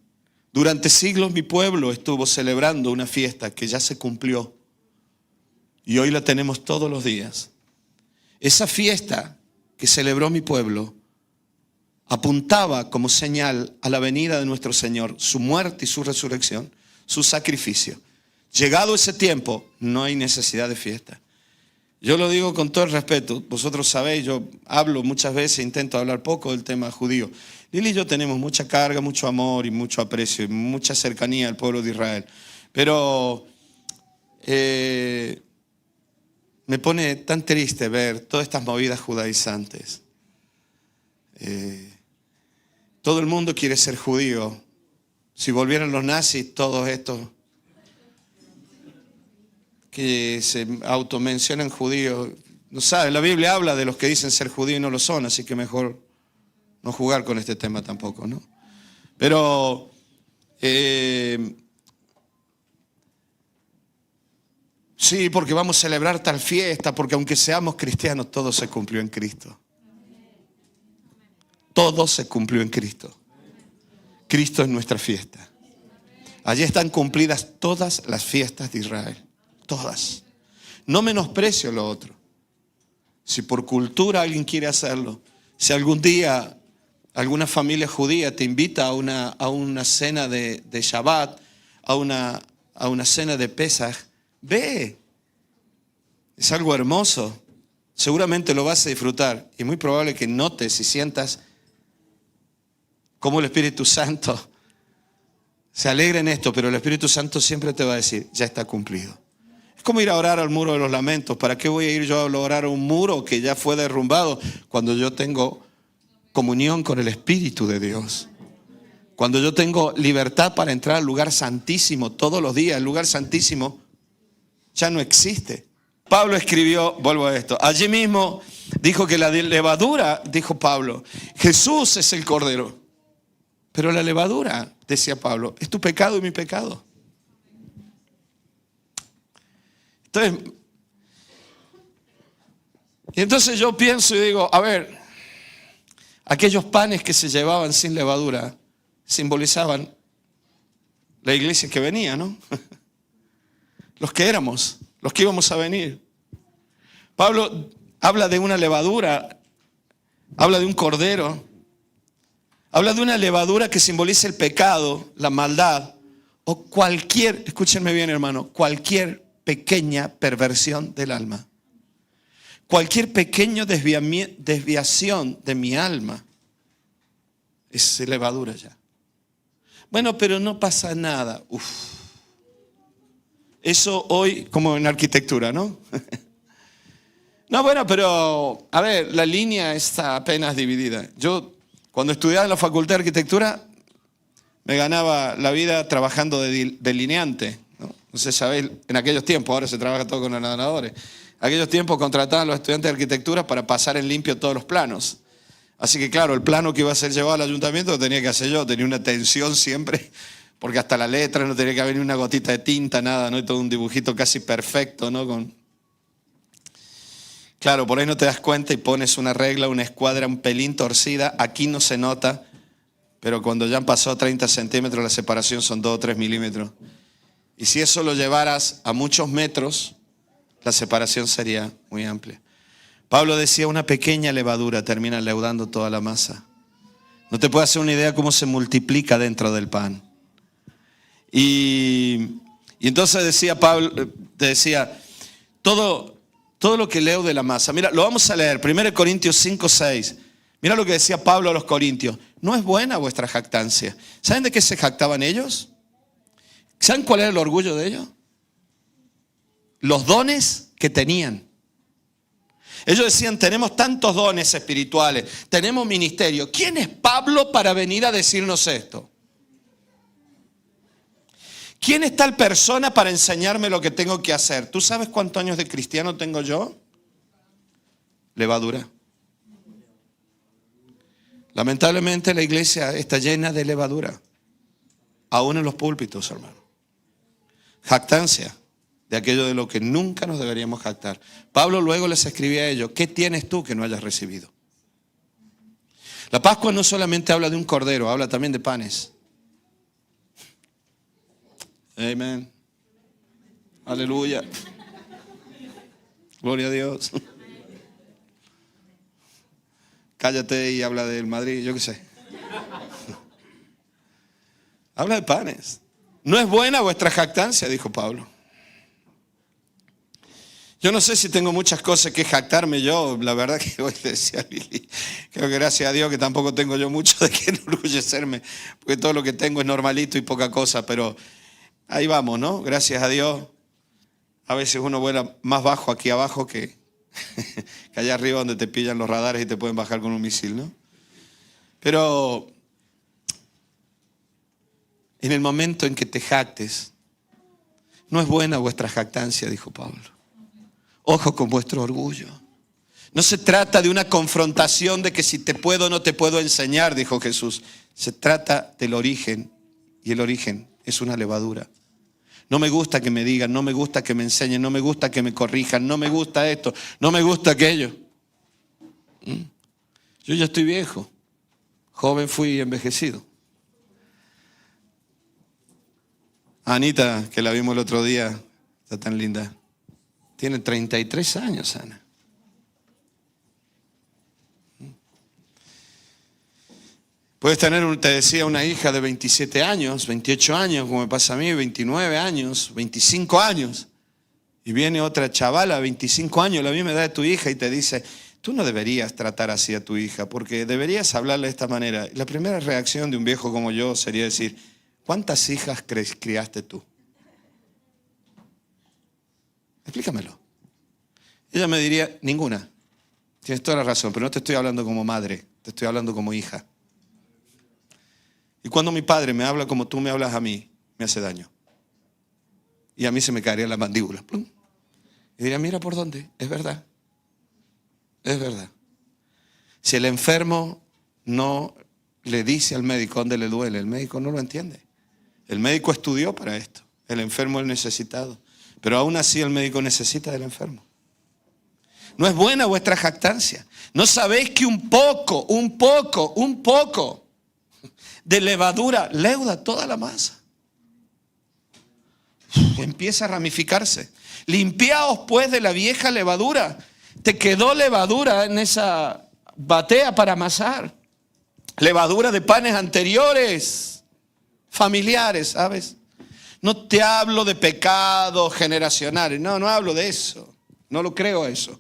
durante siglos mi pueblo estuvo celebrando una fiesta que ya se cumplió y hoy la tenemos todos los días. Esa fiesta que celebró mi pueblo apuntaba como señal a la venida de nuestro Señor, su muerte y su resurrección, su sacrificio. Llegado ese tiempo, no hay necesidad de fiesta. Yo lo digo con todo el respeto. Vosotros sabéis, yo hablo muchas veces, intento hablar poco del tema judío. Lili y yo tenemos mucha carga, mucho amor y mucho aprecio y mucha cercanía al pueblo de Israel. Pero me pone tan triste ver todas estas movidas judaizantes. Todo el mundo quiere ser judío. Si volvieran los nazis, todos estos que se automencionan judíos, no saben, la Biblia habla de los que dicen ser judíos y no lo son, así que mejor no jugar con este tema tampoco, ¿no? Pero sí, porque vamos a celebrar tal fiesta, porque aunque seamos cristianos, todo se cumplió en Cristo. Todo se cumplió en Cristo. Cristo es nuestra fiesta. Allí están cumplidas todas las fiestas de Israel. Todas. No menosprecio lo otro. Si por cultura alguien quiere hacerlo, si algún día alguna familia judía te invita a una cena de Shabbat, a una cena de Pesaj, ve. Es algo hermoso. Seguramente lo vas a disfrutar. Y muy probable que notes y sientas cómo el Espíritu Santo se alegra en esto, pero el Espíritu Santo siempre te va a decir: ya está cumplido. Es como ir a orar al muro de los lamentos. ¿Para qué voy a ir yo a orar a un muro que ya fue derrumbado cuando yo tengo comunión con el Espíritu de Dios? Cuando yo tengo libertad para entrar al lugar santísimo todos los días. El lugar santísimo ya no existe. Pablo escribió, vuelvo a esto, allí mismo dijo que la levadura, dijo Pablo, Jesús es el Cordero. Pero la levadura, decía Pablo, es tu pecado y mi pecado. Entonces yo pienso y digo, a ver, aquellos panes que se llevaban sin levadura simbolizaban la iglesia que venía, ¿no? Los que éramos, los que íbamos a venir. Pablo habla de una levadura, habla de un cordero, habla de una levadura que simboliza el pecado, la maldad, o cualquier, escúchenme bien hermano, cualquier pequeña perversión del alma. Cualquier pequeña desviación de mi alma es levadura ya. Bueno, pero no pasa nada. Uf. Eso hoy, como en arquitectura, ¿no? No, bueno, pero, a ver, la línea está apenas dividida. Yo, cuando estudiaba en la Facultad de Arquitectura, me ganaba la vida trabajando de delineante, ¿no? No sé, sabéis, en aquellos tiempos, ahora se trabaja todo con ordenadores. En aquellos tiempos contrataban a los estudiantes de arquitectura para pasar en limpio todos los planos. Así que claro, el plano que iba a ser llevado al ayuntamiento lo tenía que hacer yo. Tenía una tensión siempre, porque hasta la letra no tenía que haber ni una gotita de tinta, nada, ¿no? Y todo un dibujito casi perfecto, ¿no? Claro, por ahí no te das cuenta y pones una regla, una escuadra un pelín torcida. Aquí no se nota, pero cuando ya han pasado 30 centímetros, la separación son 2 o 3 milímetros. Y si eso lo llevaras a muchos metros, la separación sería muy amplia. Pablo decía, una pequeña levadura termina leudando toda la masa. No te puedes hacer una idea cómo se multiplica dentro del pan. Y entonces decía Pablo, todo lo que leo de la masa. Mira, lo vamos a leer, 1 Corintios 5, 6. Mira lo que decía Pablo a los corintios. No es buena vuestra jactancia. ¿Saben de qué se jactaban ellos? ¿Saben cuál era el orgullo de ellos? Los dones que tenían. Ellos decían, tenemos tantos dones espirituales, tenemos ministerio. ¿Quién es Pablo para venir a decirnos esto? ¿Quién es tal persona para enseñarme lo que tengo que hacer? ¿Tú sabes cuántos años de cristiano tengo yo? Levadura. Lamentablemente la iglesia está llena de levadura. Aún en los púlpitos, hermano. Jactancia de aquello de lo que nunca nos deberíamos jactar. Pablo luego les escribía a ellos, ¿qué tienes tú que no hayas recibido? La Pascua no solamente habla de un cordero, habla también de panes. Amén. Aleluya. Gloria a Dios. Cállate y habla del Madrid, yo qué sé. Habla de panes. No es buena vuestra jactancia, dijo Pablo. Yo no sé si tengo muchas cosas que jactarme yo. La verdad que hoy decía Lili, creo que gracias a Dios que tampoco tengo yo mucho de qué enorgullecerme, porque todo lo que tengo es normalito y poca cosa, pero ahí vamos, ¿no? Gracias a Dios. A veces uno vuela más bajo aquí abajo que allá arriba donde te pillan los radares y te pueden bajar con un misil, ¿no? Pero en el momento en que te jactes, no es buena vuestra jactancia, dijo Pablo. Ojo con vuestro orgullo. No se trata de una confrontación de que si te puedo o no te puedo enseñar, dijo Jesús. Se trata del origen, y el origen es una levadura. No me gusta que me digan, no me gusta que me enseñen, no me gusta que me corrijan, no me gusta esto, no me gusta aquello. Yo ya estoy viejo, joven fui y envejecido. Anita, que la vimos el otro día, está tan linda. Tiene 33 años, Ana. Puedes tener, te decía, una hija de 27 años, 28 años, como me pasa a mí, 29 años, 25 años. Y viene otra chavala, 25 años, la misma edad de tu hija, y te dice, tú no deberías tratar así a tu hija, porque deberías hablarle de esta manera. La primera reacción de un viejo como yo sería decir, ¿cuántas hijas criaste tú? Explícamelo. Ella me diría, ninguna. Tienes toda la razón, pero no te estoy hablando como madre, te estoy hablando como hija. Y cuando mi padre me habla como tú me hablas a mí, me hace daño. Y a mí se me caería la mandíbula. ¡Plum! Y diría, mira por dónde, es verdad. Es verdad. Si el enfermo no le dice al médico dónde le duele. El médico no lo entiende. El médico estudió para esto. El enfermo es el necesitado. Pero aún así el médico necesita del enfermo. No es buena vuestra jactancia. ¿No sabéis que un poco de levadura leuda toda la masa? Empieza a ramificarse. Limpiaos pues de la vieja levadura. Te quedó levadura en esa batea para amasar. Levadura de panes anteriores, familiares, ¿sabes? No te hablo de pecados generacionales. No hablo de eso. No lo creo eso.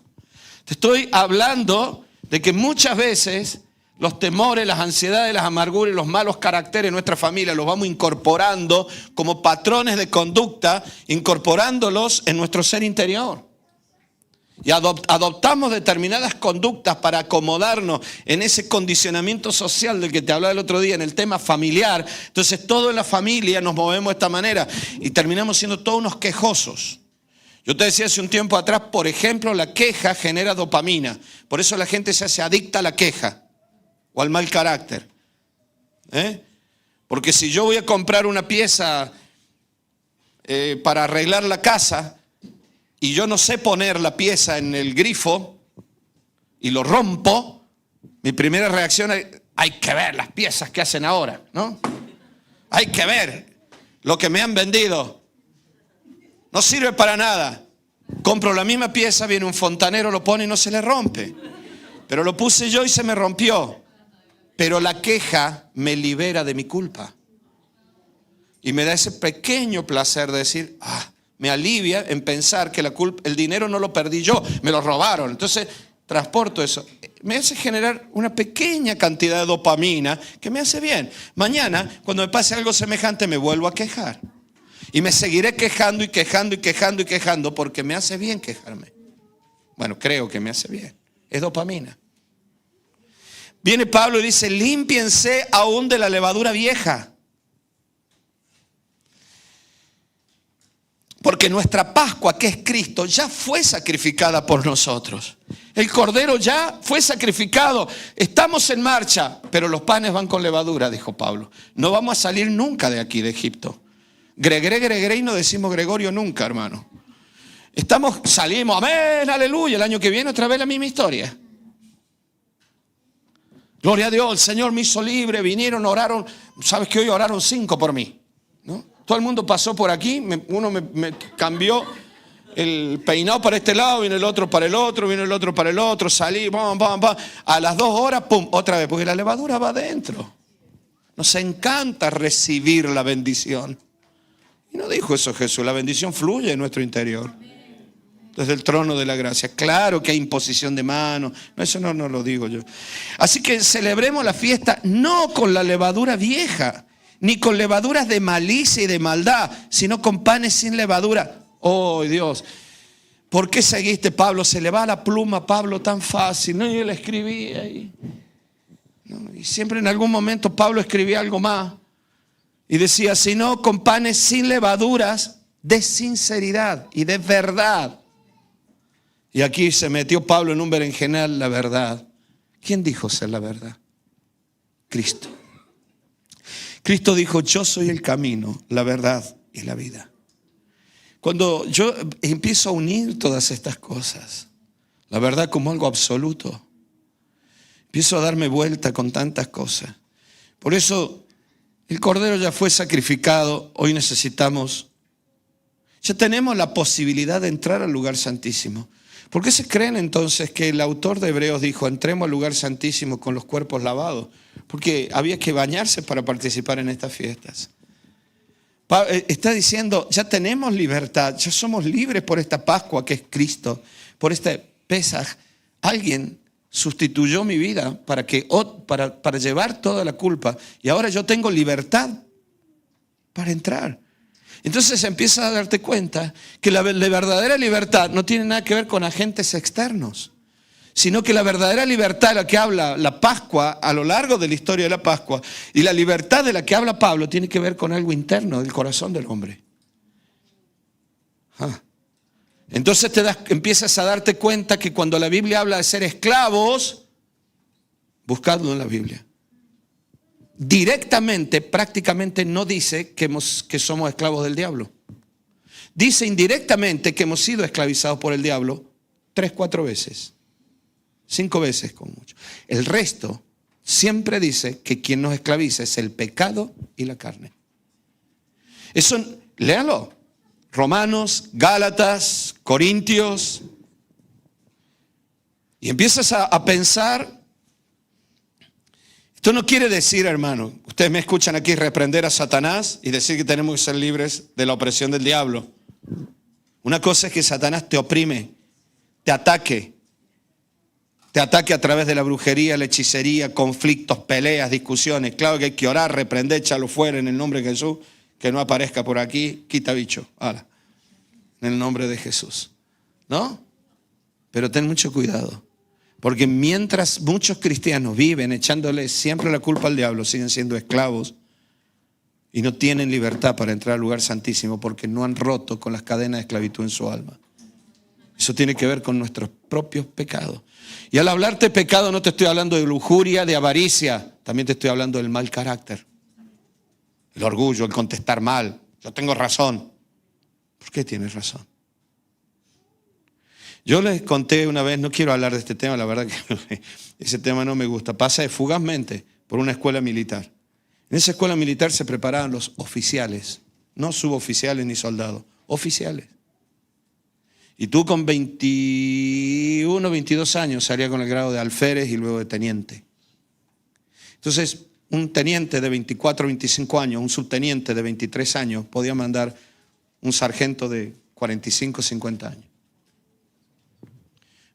Te estoy hablando de que muchas veces los temores, las ansiedades, las amarguras y los malos caracteres de nuestra familia los vamos incorporando como patrones de conducta, incorporándolos en nuestro ser interior. Y adoptamos determinadas conductas para acomodarnos en ese condicionamiento social del que te hablaba el otro día, en el tema familiar. Entonces todo en la familia nos movemos de esta manera y terminamos siendo todos unos quejosos. Yo te decía hace un tiempo atrás, por ejemplo, la queja genera dopamina. Por eso la gente se hace adicta a la queja o al mal carácter. Porque si yo voy a comprar una pieza para arreglar la casa y yo no sé poner la pieza en el grifo y lo rompo, mi primera reacción es, hay que ver las piezas que hacen ahora, ¿no? Hay que ver lo que me han vendido. No sirve para nada. Compro la misma pieza, viene un fontanero, lo pone y no se le rompe. Pero lo puse yo y se me rompió. Pero la queja me libera de mi culpa. Y me da ese pequeño placer de decir, me alivia en pensar que el dinero no lo perdí yo, me lo robaron. Entonces transporto eso. Me hace generar una pequeña cantidad de dopamina que me hace bien. Mañana, cuando me pase algo semejante, me vuelvo a quejar. Y me seguiré quejando y quejando porque me hace bien quejarme. Bueno, creo que me hace bien. Es dopamina. Viene Pablo y dice, límpiense aún de la levadura vieja. Porque nuestra Pascua, que es Cristo, ya fue sacrificada por nosotros. El Cordero ya fue sacrificado. Estamos en marcha, pero los panes van con levadura, dijo Pablo. No vamos a salir nunca de aquí, de Egipto. Gregoré y no decimos Gregorio nunca, hermano. Salimos, amén, aleluya. El año que viene otra vez la misma historia. Gloria a Dios, el Señor me hizo libre, vinieron, oraron. ¿Sabes que hoy oraron 5 por mí? ¿No? Todo el mundo pasó por aquí, uno me cambió el peinado para este lado, viene el otro para el otro, viene el otro para el otro, salí, a las 2 horas, pum, otra vez, porque la levadura va adentro. Nos encanta recibir la bendición. Y no dijo eso Jesús, la bendición fluye en nuestro interior. Desde el trono de la gracia. Claro que hay imposición de manos, eso no lo digo yo. Así que celebremos la fiesta no con la levadura vieja, ni con levaduras de malicia y de maldad, sino con panes sin levadura. Oh Dios, ¿por qué seguiste Pablo? Se le va la pluma a Pablo tan fácil. No, yo le escribí ahí. No, y siempre en algún momento Pablo escribía algo más. Y decía, sino con panes sin levaduras de sinceridad y de verdad. Y aquí se metió Pablo en un berenjenal, la verdad. ¿Quién dijo ser la verdad? Cristo. Cristo dijo, yo soy el camino, la verdad y la vida. Cuando yo empiezo a unir todas estas cosas, la verdad como algo absoluto, empiezo a darme vuelta con tantas cosas. Por eso el Cordero ya fue sacrificado, hoy ya tenemos la posibilidad de entrar al lugar santísimo. ¿Por qué se creen entonces que el autor de Hebreos dijo, entremos al lugar santísimo con los cuerpos lavados? Porque había que bañarse para participar en estas fiestas. Está diciendo, ya tenemos libertad, ya somos libres por esta Pascua que es Cristo, por este Pesaj. Alguien sustituyó mi vida para llevar toda la culpa y ahora yo tengo libertad para entrar. Entonces empiezas a darte cuenta que la verdadera libertad no tiene nada que ver con agentes externos, sino que la verdadera libertad de la que habla la Pascua a lo largo de la historia de la Pascua y la libertad de la que habla Pablo tiene que ver con algo interno del corazón del hombre. Entonces empiezas a darte cuenta que cuando la Biblia habla de ser esclavos, buscadlo en la Biblia. directamente, prácticamente no dice que somos esclavos del diablo. Dice indirectamente que hemos sido esclavizados por el diablo 3, 4 veces. 5 veces con mucho. El resto siempre dice que quien nos esclaviza es el pecado y la carne. Eso, léalo. Romanos, Gálatas, Corintios. Y empiezas a pensar. Esto no quiere decir, hermano, ustedes me escuchan aquí reprender a Satanás y decir que tenemos que ser libres de la opresión del diablo. Una cosa es que Satanás te oprime, te ataque a través de la brujería, la hechicería, conflictos, peleas, discusiones. Claro que hay que orar, reprender, echarlo fuera en el nombre de Jesús, que no aparezca por aquí, quita bicho, ahora, en el nombre de Jesús. ¿No? Pero ten mucho cuidado. Porque mientras muchos cristianos viven echándole siempre la culpa al diablo, siguen siendo esclavos y no tienen libertad para entrar al lugar santísimo porque no han roto con las cadenas de esclavitud en su alma. Eso tiene que ver con nuestros propios pecados. Y al hablarte de pecado no te estoy hablando de lujuria, de avaricia, también te estoy hablando del mal carácter. El orgullo, el contestar mal. Yo tengo razón. ¿Por qué tienes razón? Yo les conté una vez, no quiero hablar de este tema, la verdad que ese tema no me gusta. Pasé fugazmente por una escuela militar. En esa escuela militar se preparaban los oficiales, no suboficiales ni soldados, oficiales. Y tú con 21, 22 años salías con el grado de alférez y luego de teniente. Entonces, un teniente de 24, 25 años, un subteniente de 23 años, podía mandar un sargento de 45, 50 años.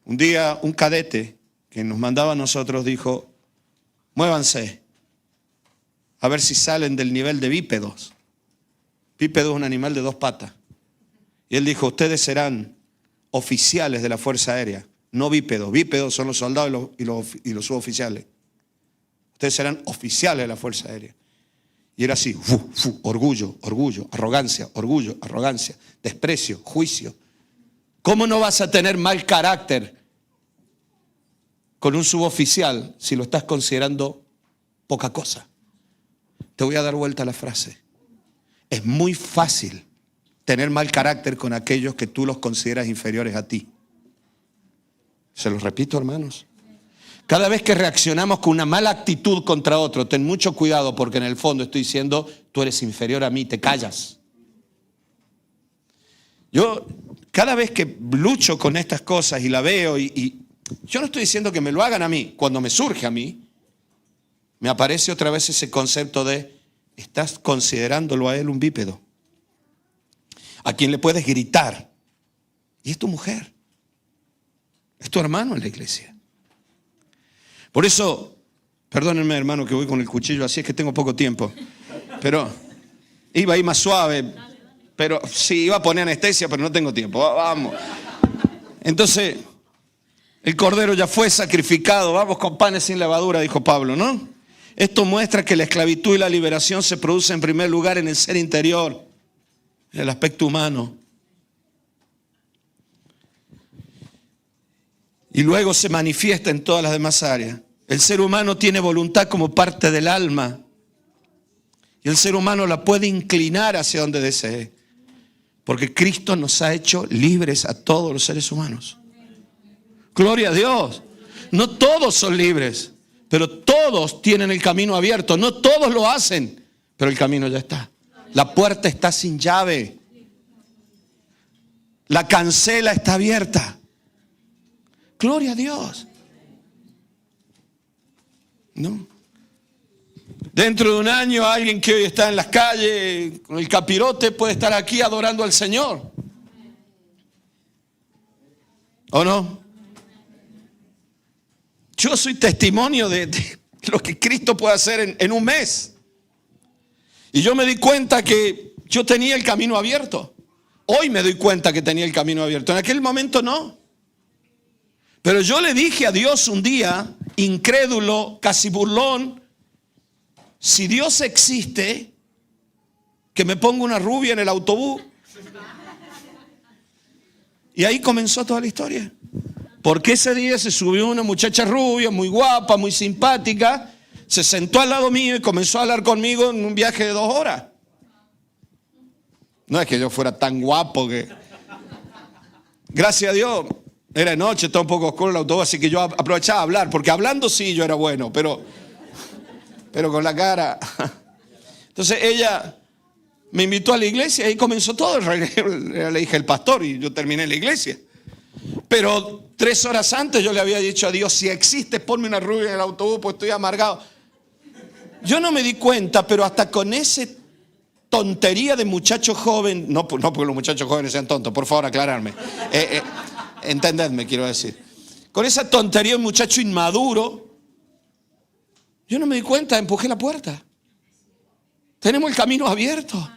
Un día, un cadete que nos mandaba a nosotros dijo, muévanse, a ver si salen del nivel de bípedos. Bípedo es un animal de 2 patas. Y él dijo, ustedes serán oficiales de la Fuerza Aérea, no bípedos. Bípedos son los soldados y los suboficiales. Ustedes serán oficiales de la Fuerza Aérea. Y era así, orgullo, arrogancia, desprecio, juicio. ¿Cómo no vas a tener mal carácter con un suboficial si lo estás considerando poca cosa? Te voy a dar vuelta a la frase. Es muy fácil tener mal carácter con aquellos que tú los consideras inferiores a ti. Se los repito, hermanos. Cada vez que reaccionamos con una mala actitud contra otro, ten mucho cuidado porque en el fondo estoy diciendo, tú eres inferior a mí, te callas. Yo cada vez que lucho con estas cosas y la veo y yo no estoy diciendo que me lo hagan a mí, cuando me surge a mí, me aparece otra vez ese concepto de, estás considerándolo a él un bípedo, a quien le puedes gritar, y es tu mujer, es tu hermano en la iglesia. Por eso, perdónenme hermano que voy con el cuchillo así, es que tengo poco tiempo, pero iba a ir más suave, pero sí, iba a poner anestesia, pero no tengo tiempo, vamos. Entonces, el cordero ya fue sacrificado, vamos con panes sin levadura, dijo Pablo, ¿no? Esto muestra que la esclavitud y la liberación se producen en primer lugar en el ser interior, en el aspecto humano. Y luego se manifiesta en todas las demás áreas. El ser humano tiene voluntad como parte del alma. Y el ser humano la puede inclinar hacia donde desee. Porque Cristo nos ha hecho libres a todos los seres humanos. Gloria a Dios. No todos son libres, pero todos tienen el camino abierto. No todos lo hacen, pero el camino ya está. La puerta está sin llave. La cancela está abierta. Gloria a Dios. ¿No? Dentro de un año alguien que hoy está en las calles con el capirote puede estar aquí adorando al Señor. ¿O no? Yo soy testimonio de lo que Cristo puede hacer en un mes. Y yo me di cuenta que yo tenía el camino abierto. Hoy me doy cuenta que tenía el camino abierto. En aquel momento no. Pero yo le dije a Dios un día, incrédulo, casi burlón, si Dios existe, que me ponga una rubia en el autobús. Y ahí comenzó toda la historia. Porque ese día se subió una muchacha rubia, muy guapa, muy simpática, se sentó al lado mío y comenzó a hablar conmigo en un viaje de 2 horas. No es que yo fuera tan guapo que... Gracias a Dios, era de noche, estaba un poco oscuro el autobús, así que yo aprovechaba a hablar, porque hablando sí yo era bueno, pero con la cara. Entonces ella me invitó a la iglesia y ahí comenzó todo. Era la hija del pastor y yo terminé en la iglesia. Pero 3 horas antes yo le había dicho a Dios, si existe, ponme una rubia en el autobús, pues estoy amargado. Yo no me di cuenta, pero hasta con ese tontería de muchacho joven, no porque los muchachos jóvenes sean tontos, por favor aclararme, entendedme, quiero decir, con esa tontería de muchacho inmaduro, yo no me di cuenta, empujé la puerta. Tenemos el camino abierto.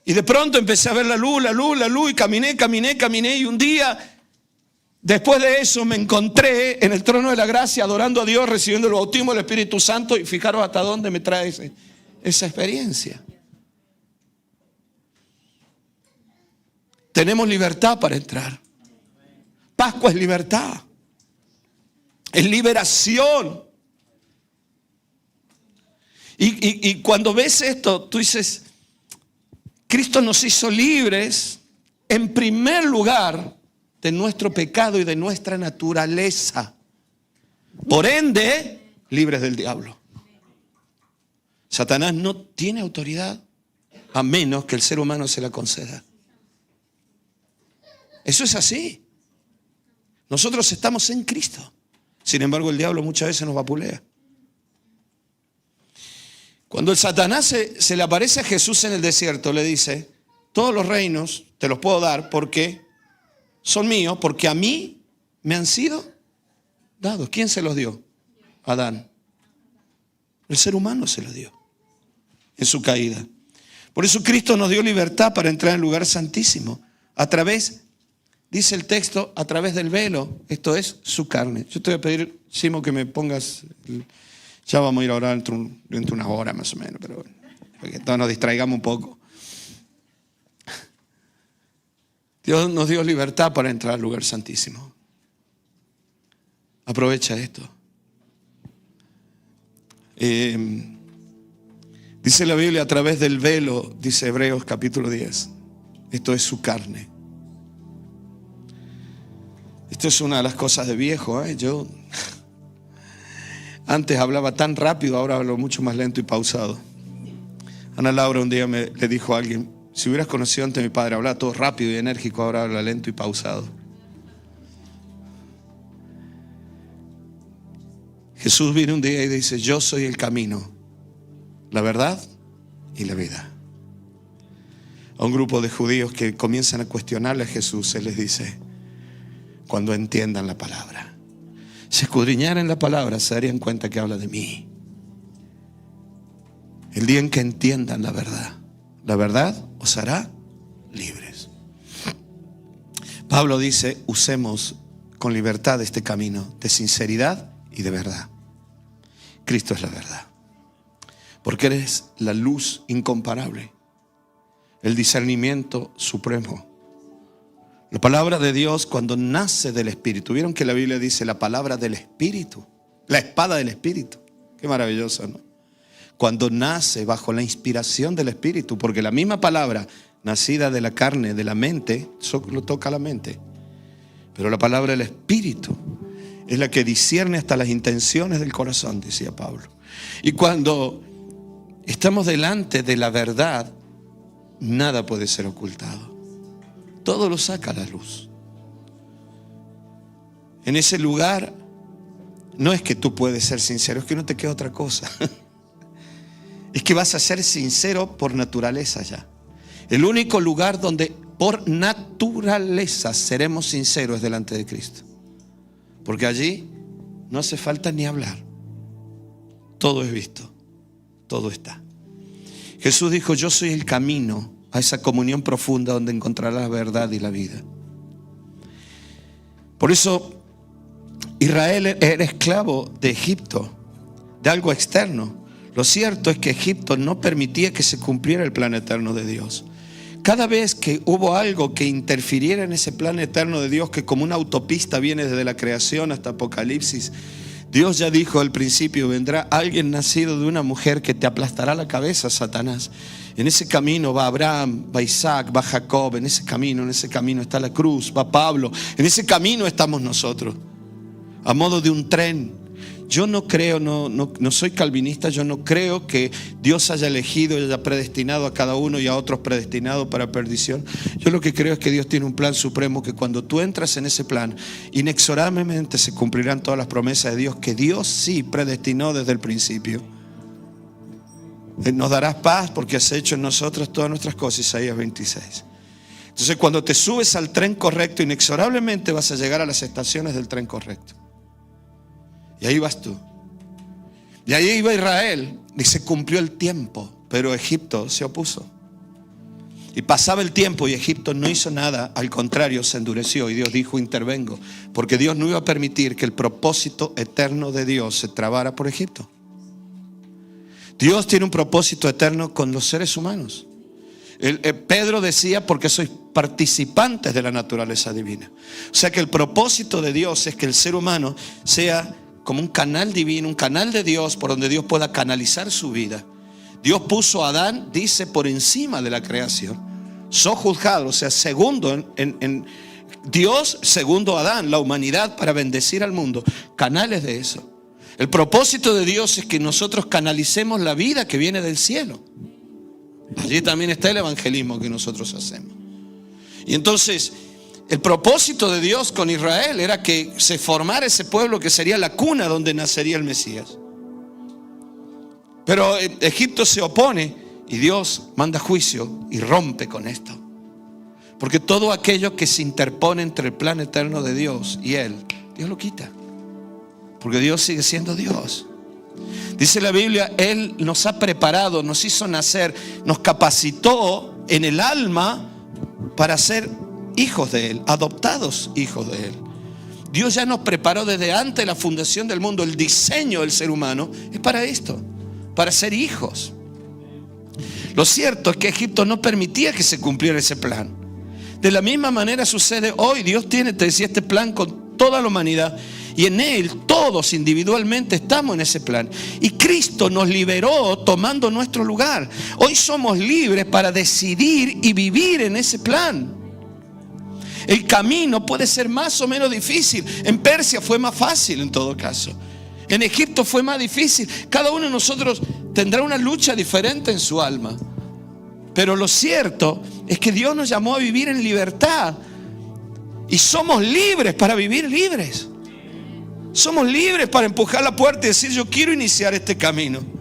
Y de pronto empecé a ver la luz, y caminé, y un día, después de eso, me encontré en el trono de la gracia, adorando a Dios, recibiendo el bautismo del Espíritu Santo, y fijaros hasta dónde me trae esa experiencia. Tenemos libertad para entrar. Pascua es libertad, es liberación. Y cuando ves esto, tú dices, Cristo nos hizo libres, en primer lugar, de nuestro pecado y de nuestra naturaleza. Por ende, libres del diablo. Satanás no tiene autoridad a menos que el ser humano se la conceda. Eso es así. Nosotros estamos en Cristo. Sin embargo, el diablo muchas veces nos vapulea. Cuando el Satanás se le aparece a Jesús en el desierto, le dice, todos los reinos te los puedo dar porque son míos, porque a mí me han sido dados. ¿Quién se los dio? Adán. El ser humano se los dio en su caída. Por eso Cristo nos dio libertad para entrar en el lugar santísimo. A través, dice el texto, a través del velo. Esto es su carne. Yo te voy a pedir, Simo, que me pongas... Ya vamos a ir a orar dentro de unas horas más o menos, pero bueno, para que todos nos distraigamos un poco. Dios nos dio libertad para entrar al lugar santísimo. Aprovecha esto. Dice la Biblia, a través del velo, dice Hebreos capítulo 10. Esto es su carne. Esto es una de las cosas de viejo, Yo antes hablaba tan rápido, ahora hablo mucho más lento y pausado. Ana Laura un día le dijo a alguien, si hubieras conocido antes a mi padre, hablaba todo rápido y enérgico, ahora habla lento y pausado. Jesús viene un día y dice, yo soy el camino, la verdad y la vida. A un grupo de judíos que comienzan a cuestionarle a Jesús, Él les dice, cuando entiendan la palabra, si escudriñaran la palabra, se darían cuenta que habla de mí. El día en que entiendan la verdad os hará libres. Pablo dice, usemos con libertad este camino de sinceridad y de verdad. Cristo es la verdad, porque eres la luz incomparable, el discernimiento supremo. La palabra de Dios, cuando nace del Espíritu, vieron que la Biblia dice la palabra del Espíritu, la espada del Espíritu. Qué maravilloso, ¿no? Cuando nace bajo la inspiración del Espíritu, porque la misma palabra nacida de la carne, de la mente, solo toca la mente, pero la palabra del Espíritu es la que discierne hasta las intenciones del corazón, decía Pablo. Y cuando estamos delante de la verdad, nada puede ser ocultado. Todo lo saca a la luz. En ese lugar no es que tú puedes ser sincero, es que no te queda otra cosa. Es que vas a ser sincero por naturaleza ya. El único lugar donde por naturaleza seremos sinceros es delante de Cristo. Porque allí no hace falta ni hablar. Todo es visto, todo está. Jesús dijo, yo soy el camino a esa comunión profunda donde encontrarás la verdad y la vida. Por eso Israel era esclavo de Egipto, de algo externo. Lo cierto es que Egipto no permitía que se cumpliera el plan eterno de Dios. Cada vez que hubo algo que interfiriera en ese plan eterno de Dios, que como una autopista viene desde la creación hasta Apocalipsis, Dios ya dijo al principio: vendrá alguien nacido de una mujer que te aplastará la cabeza, Satanás. En ese camino va Abraham, va Isaac, va Jacob. En ese camino está la cruz, va Pablo. En ese camino estamos nosotros, a modo de un tren. Yo no creo, no soy calvinista. Yo no creo que Dios haya elegido y haya predestinado a cada uno y a otros predestinados para perdición. Yo lo que creo es que Dios tiene un plan supremo, que cuando tú entras en ese plan, inexorablemente se cumplirán todas las promesas de Dios, que Dios sí predestinó desde el principio. Nos darás paz porque has hecho en nosotros todas nuestras cosas, Isaías 26. Entonces, cuando te subes al tren correcto, inexorablemente vas a llegar a las estaciones del tren correcto. Y ahí vas tú. Y ahí iba Israel y se cumplió el tiempo, pero Egipto se opuso. Y pasaba el tiempo y Egipto no hizo nada, al contrario, se endureció. Y Dios dijo: intervengo, porque Dios no iba a permitir que el propósito eterno de Dios se trabara por Egipto. Dios tiene un propósito eterno con los seres humanos. Pedro decía: porque sois participantes de la naturaleza divina. O sea que el propósito de Dios es que el ser humano sea como un canal divino, un canal de Dios por donde Dios pueda canalizar su vida. Dios puso a Adán, dice, por encima de la creación. Sojuzgado, o sea, segundo en Dios, segundo Adán, la humanidad, para bendecir al mundo. Canales de eso. El propósito de Dios es que nosotros canalicemos la vida que viene del cielo. Allí también está el evangelismo que nosotros hacemos. Y entonces, el propósito de Dios con Israel era que se formara ese pueblo que sería la cuna donde nacería el Mesías. Pero Egipto se opone y Dios manda juicio y rompe con esto. Porque todo aquello que se interpone entre el plan eterno de Dios y Él, Dios lo quita. Porque Dios sigue siendo Dios. Dice la Biblia: Él nos ha preparado, nos hizo nacer, nos capacitó en el alma para ser hijos de Él, adoptados hijos de Él. Dios ya nos preparó desde antes de la fundación del mundo. El diseño del ser humano es para esto, para ser hijos. Lo cierto es que Egipto no permitía que se cumpliera ese plan. De la misma manera sucede hoy. Dios tiene, te decía, este plan con toda la humanidad. Y en Él todos individualmente estamos en ese plan. Y Cristo nos liberó tomando nuestro lugar. Hoy somos libres para decidir y vivir en ese plan. El camino puede ser más o menos difícil. En Persia fue más fácil en todo caso. En Egipto fue más difícil. Cada uno de nosotros tendrá una lucha diferente en su alma. Pero lo cierto es que Dios nos llamó a vivir en libertad. Y somos libres para vivir libres. Somos libres para empujar la puerta y decir: yo quiero iniciar este camino.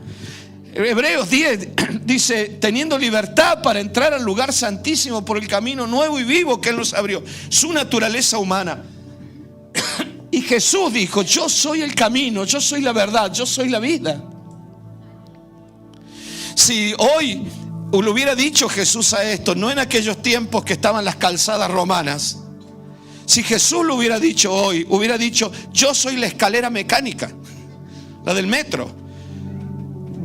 Hebreos 10 dice: teniendo libertad para entrar al lugar santísimo por el camino nuevo y vivo que Él nos abrió. Su naturaleza humana. Y Jesús dijo: yo soy el camino, yo soy la verdad, yo soy la vida. Si hoy lo hubiera dicho Jesús a esto, no en aquellos tiempos que estaban las calzadas romanas. Si Jesús lo hubiera dicho hoy, hubiera dicho: yo soy la escalera mecánica, la del metro.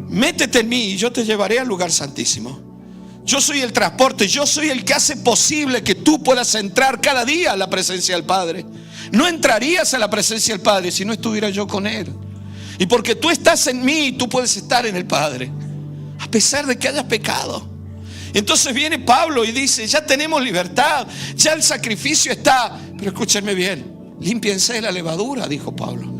Métete en mí y yo te llevaré al lugar santísimo. Yo soy el transporte, yo soy el que hace posible que tú puedas entrar cada día a la presencia del Padre. No entrarías a la presencia del Padre si no estuviera yo con Él. Y porque tú estás en mí, tú puedes estar en el Padre, a pesar de que hayas pecado. Entonces viene Pablo y dice: ya tenemos libertad, ya el sacrificio está. Pero escúchenme bien: límpiense de la levadura, dijo Pablo.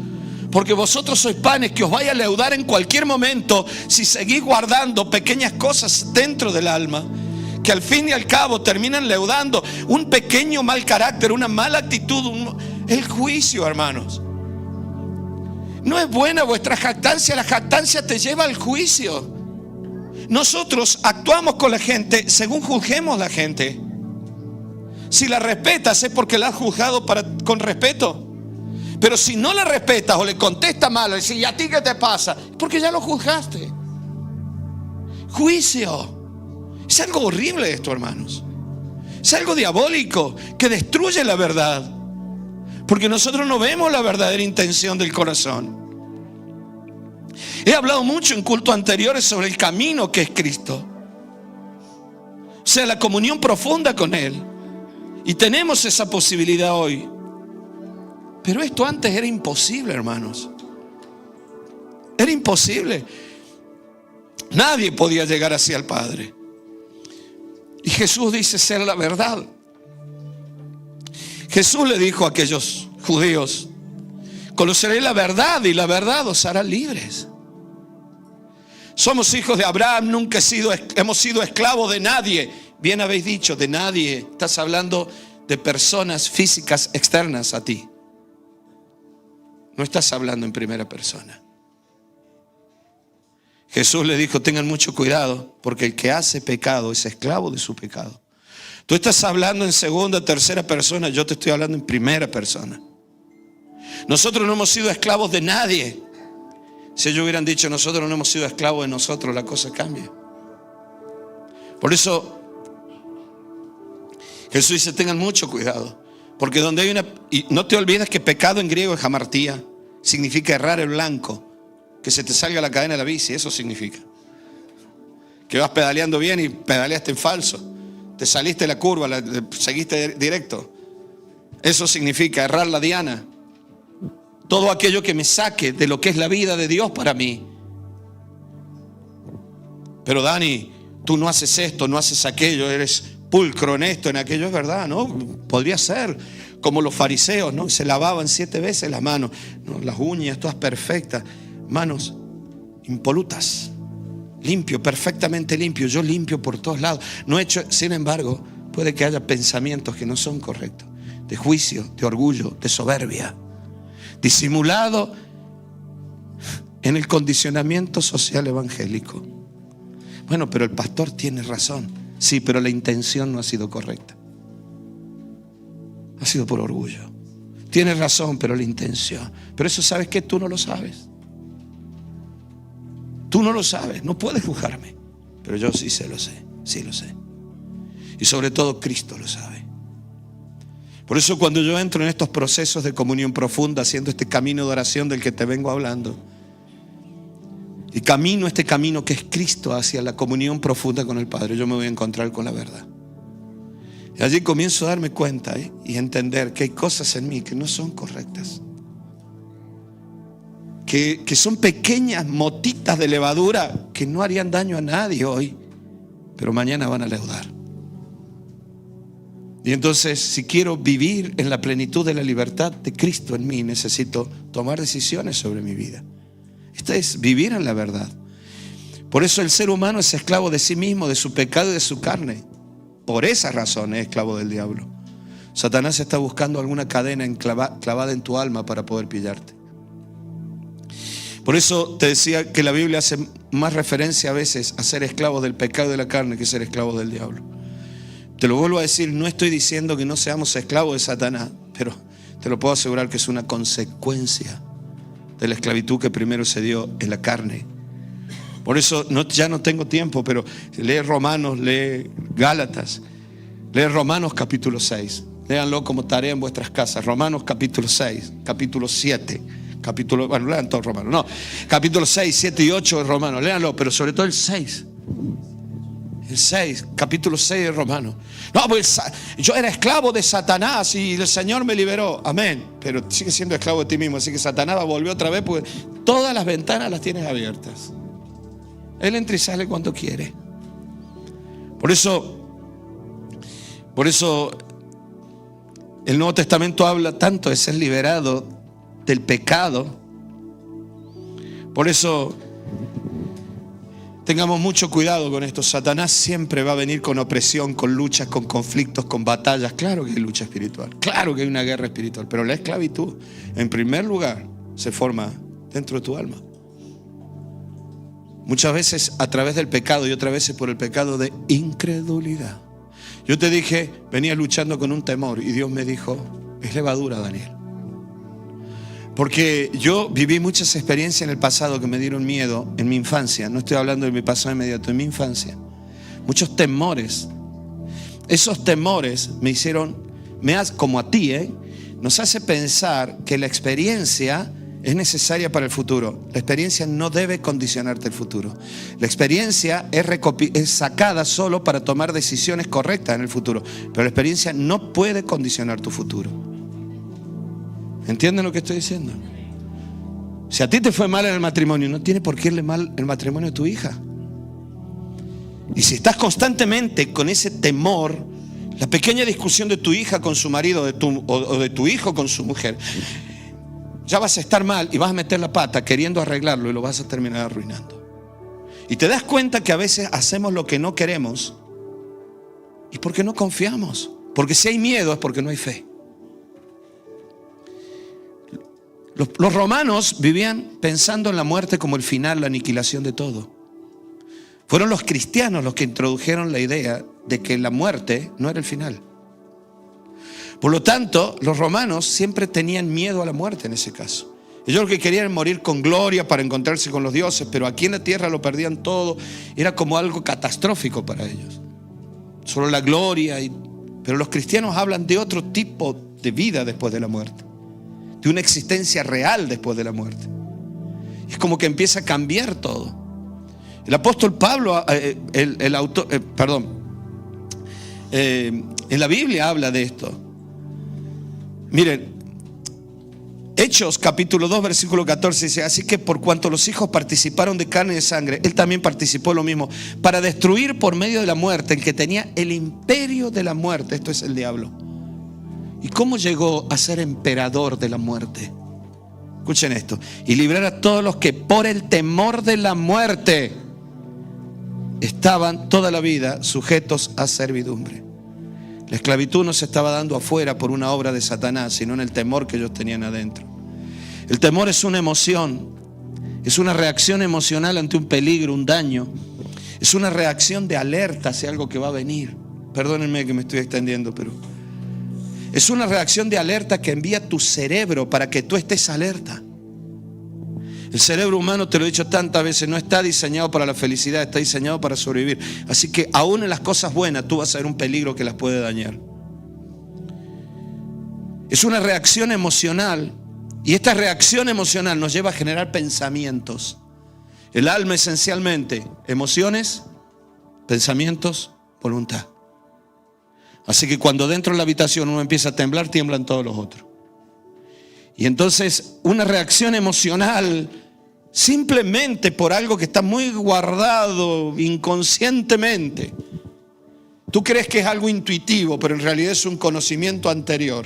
Porque vosotros sois panes que os vaya a leudar en cualquier momento si seguís guardando pequeñas cosas dentro del alma, que al fin y al cabo terminan leudando un pequeño mal carácter, una mala actitud, el juicio, hermanos. No es buena vuestra jactancia, la jactancia te lleva al juicio. Nosotros actuamos con la gente según juzguemos la gente. Si la respetas es porque la has juzgado con respeto. Pero si no la respetas o le contestas mal, o le dices: ¿y a ti qué te pasa? Porque ya lo juzgaste. Juicio. Es algo horrible esto, hermanos. Es algo diabólico que destruye la verdad. Porque nosotros no vemos la verdadera intención del corazón. He hablado mucho en cultos anteriores sobre el camino que es Cristo. O sea, la comunión profunda con Él. Y tenemos esa posibilidad hoy. Pero esto antes era imposible, hermanos. Era imposible. Nadie podía llegar así al Padre. Y Jesús dice ser la verdad. Jesús le dijo a aquellos judíos: conoceréis la verdad y la verdad os hará libres. Somos hijos de Abraham, nunca hemos sido esclavos de nadie. Bien habéis dicho, de nadie. Estás hablando de personas físicas externas a ti. No estás hablando en primera persona. Jesús le dijo: tengan mucho cuidado, porque el que hace pecado es esclavo de su pecado. Tú estás hablando en segunda, tercera persona, yo te estoy hablando en primera persona. Nosotros no hemos sido esclavos de nadie. Si ellos hubieran dicho: nosotros no hemos sido esclavos de nosotros, la cosa cambia. Por eso Jesús dice: tengan mucho cuidado, porque donde hay y no te olvides que pecado en griego es hamartía, significa errar el blanco, que se te salga la cadena de la bici, eso significa. Que vas pedaleando bien y pedaleaste en falso, te saliste de la curva, seguiste directo. Eso significa errar la diana. Todo aquello que me saque de lo que es la vida de Dios para mí. Pero Dani, tú no haces esto, no haces aquello, eres pulcro en esto, en aquello. Es verdad, ¿no? Podría ser como los fariseos, ¿no? Se lavaban 7 veces las manos, ¿no? Las uñas todas perfectas, manos impolutas, limpio, perfectamente limpio. Yo limpio por todos lados. No he hecho, sin embargo, puede que haya pensamientos que no son correctos, de juicio, de orgullo, de soberbia, disimulado en el condicionamiento social evangélico. Bueno, pero el pastor tiene razón. Sí, pero la intención no ha sido correcta. Ha sido por orgullo. Tienes razón, pero la intención. Pero eso, ¿sabes qué? Tú no lo sabes. Tú no lo sabes, no puedes juzgarme. Pero yo sí lo sé, sí lo sé. Y sobre todo Cristo lo sabe. Por eso cuando yo entro en estos procesos de comunión profunda, haciendo este camino de oración del que te vengo hablando, y camino este camino que es Cristo hacia la comunión profunda con el Padre, yo me voy a encontrar con la verdad. Y allí comienzo a darme cuenta y entender que hay cosas en mí que no son correctas. Que son pequeñas motitas de levadura que no harían daño a nadie hoy, pero mañana van a leudar. Y entonces, si quiero vivir en la plenitud de la libertad de Cristo en mí, necesito tomar decisiones sobre mi vida. Esto es vivir en la verdad. Por eso el ser humano es esclavo de sí mismo, de su pecado y de su carne. Por esa razón es esclavo del diablo. Satanás está buscando alguna cadena clavada en tu alma para poder pillarte. Por eso te decía que la Biblia hace más referencia a veces a ser esclavos del pecado y de la carne que ser esclavos del diablo. Te lo vuelvo a decir, no estoy diciendo que no seamos esclavos de Satanás, pero te lo puedo asegurar que es una consecuencia de la esclavitud que primero se dio en la carne. Por eso ya no tengo tiempo, pero lee Romanos, lee Gálatas, lee Romanos capítulo 6. Léanlo como tarea en vuestras casas. Romanos capítulo 6, capítulo 7. Bueno, lean todos Romanos. No, capítulo 6, 7 y 8 de Romanos. Léanlo, pero sobre todo el 6. El 6, capítulo 6 de Romanos. No, pues yo era esclavo de Satanás y el Señor me liberó. Amén. Pero sigue siendo esclavo de ti mismo. Así que Satanás va a volver otra vez porque todas las ventanas las tienes abiertas. Él entra y sale cuando quiere. Por eso el Nuevo Testamento habla tanto de ser liberado del pecado. Por eso tengamos mucho cuidado con esto. Satanás siempre va a venir con opresión, con luchas, con conflictos, con batallas. Claro que hay lucha espiritual, claro que hay una guerra espiritual, pero la esclavitud, en primer lugar, se forma dentro de tu alma. Muchas veces a través del pecado y otras veces por el pecado de incredulidad. Yo te dije, venía luchando con un temor y Dios me dijo, es levadura, Daniel. Porque yo viví muchas experiencias en el pasado que me dieron miedo en mi infancia. No estoy hablando de mi pasado inmediato, en mi infancia. Muchos temores. Esos temores me hicieron, como a ti, nos hace pensar que la experiencia es necesaria para el futuro. La experiencia no debe condicionarte el futuro. La experiencia es sacada solo para tomar decisiones correctas en el futuro. Pero la experiencia no puede condicionar tu futuro. ¿Entienden lo que estoy diciendo? Si a ti te fue mal en el matrimonio, no tiene por qué irle mal el matrimonio a tu hija. Y si estás constantemente con ese temor, la pequeña discusión de tu hija con su marido o de tu hijo con su mujer, ya vas a estar mal y vas a meter la pata queriendo arreglarlo y lo vas a terminar arruinando. Y te das cuenta que a veces hacemos lo que no queremos y porque no confiamos. Porque si hay miedo es porque no hay fe. Los romanos vivían pensando en la muerte como el final, la aniquilación de todo. Fueron los cristianos los que introdujeron la idea de que la muerte no era el final. Por lo tanto, los romanos siempre tenían miedo a la muerte en ese caso. Ellos lo que querían era morir con gloria para encontrarse con los dioses, pero aquí en la tierra lo perdían todo. Era como algo catastrófico para ellos. Solo la gloria. Pero los cristianos hablan de otro tipo de vida después de la muerte, de una existencia real después de la muerte. Es como que empieza a cambiar todo. El apóstol Pablo, en la Biblia habla de esto. Miren, Hechos capítulo 2 versículo 14 dice: así que por cuanto los hijos participaron de carne y de sangre, él también participó lo mismo, para destruir por medio de la muerte el que tenía el imperio de la muerte, esto es el diablo. ¿Y cómo llegó a ser emperador de la muerte? Escuchen esto: y librar a todos los que por el temor de la muerte estaban toda la vida sujetos a servidumbre. La esclavitud no se estaba dando afuera por una obra de Satanás, sino en el temor que ellos tenían adentro. El temor es una emoción, es una reacción emocional ante un peligro, un daño. Es una reacción de alerta hacia algo que va a venir. Perdónenme que me estoy extendiendo, pero es una reacción de alerta que envía tu cerebro para que tú estés alerta. El cerebro humano, te lo he dicho tantas veces, no está diseñado para la felicidad, está diseñado para sobrevivir. Así que aún en las cosas buenas tú vas a ver un peligro que las puede dañar. Es una reacción emocional, y esta reacción emocional nos lleva a generar pensamientos. El alma esencialmente, emociones, pensamientos, voluntad. Así que cuando dentro de la habitación uno empieza a temblar, tiemblan todos los otros. Y entonces una reacción emocional simplemente por algo que está muy guardado inconscientemente. Tú crees que es algo intuitivo, pero en realidad es un conocimiento anterior,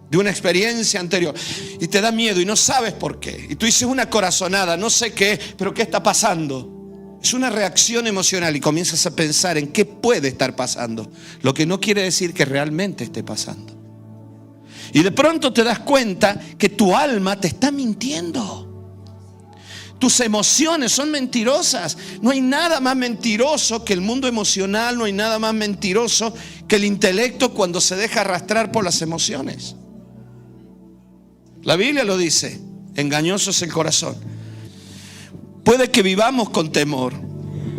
de una experiencia anterior. Y te da miedo y no sabes por qué. Y tú dices una corazonada, no sé qué, pero ¿qué está pasando? Es una reacción emocional y comienzas a pensar en qué puede estar pasando. Lo que no quiere decir que realmente esté pasando. Y de pronto te das cuenta que tu alma te está mintiendo. Tus emociones son mentirosas. No hay nada más mentiroso que el mundo emocional. No hay nada más mentiroso que el intelecto cuando se deja arrastrar por las emociones. La Biblia lo dice: engañoso es el corazón. Puede que vivamos con temor,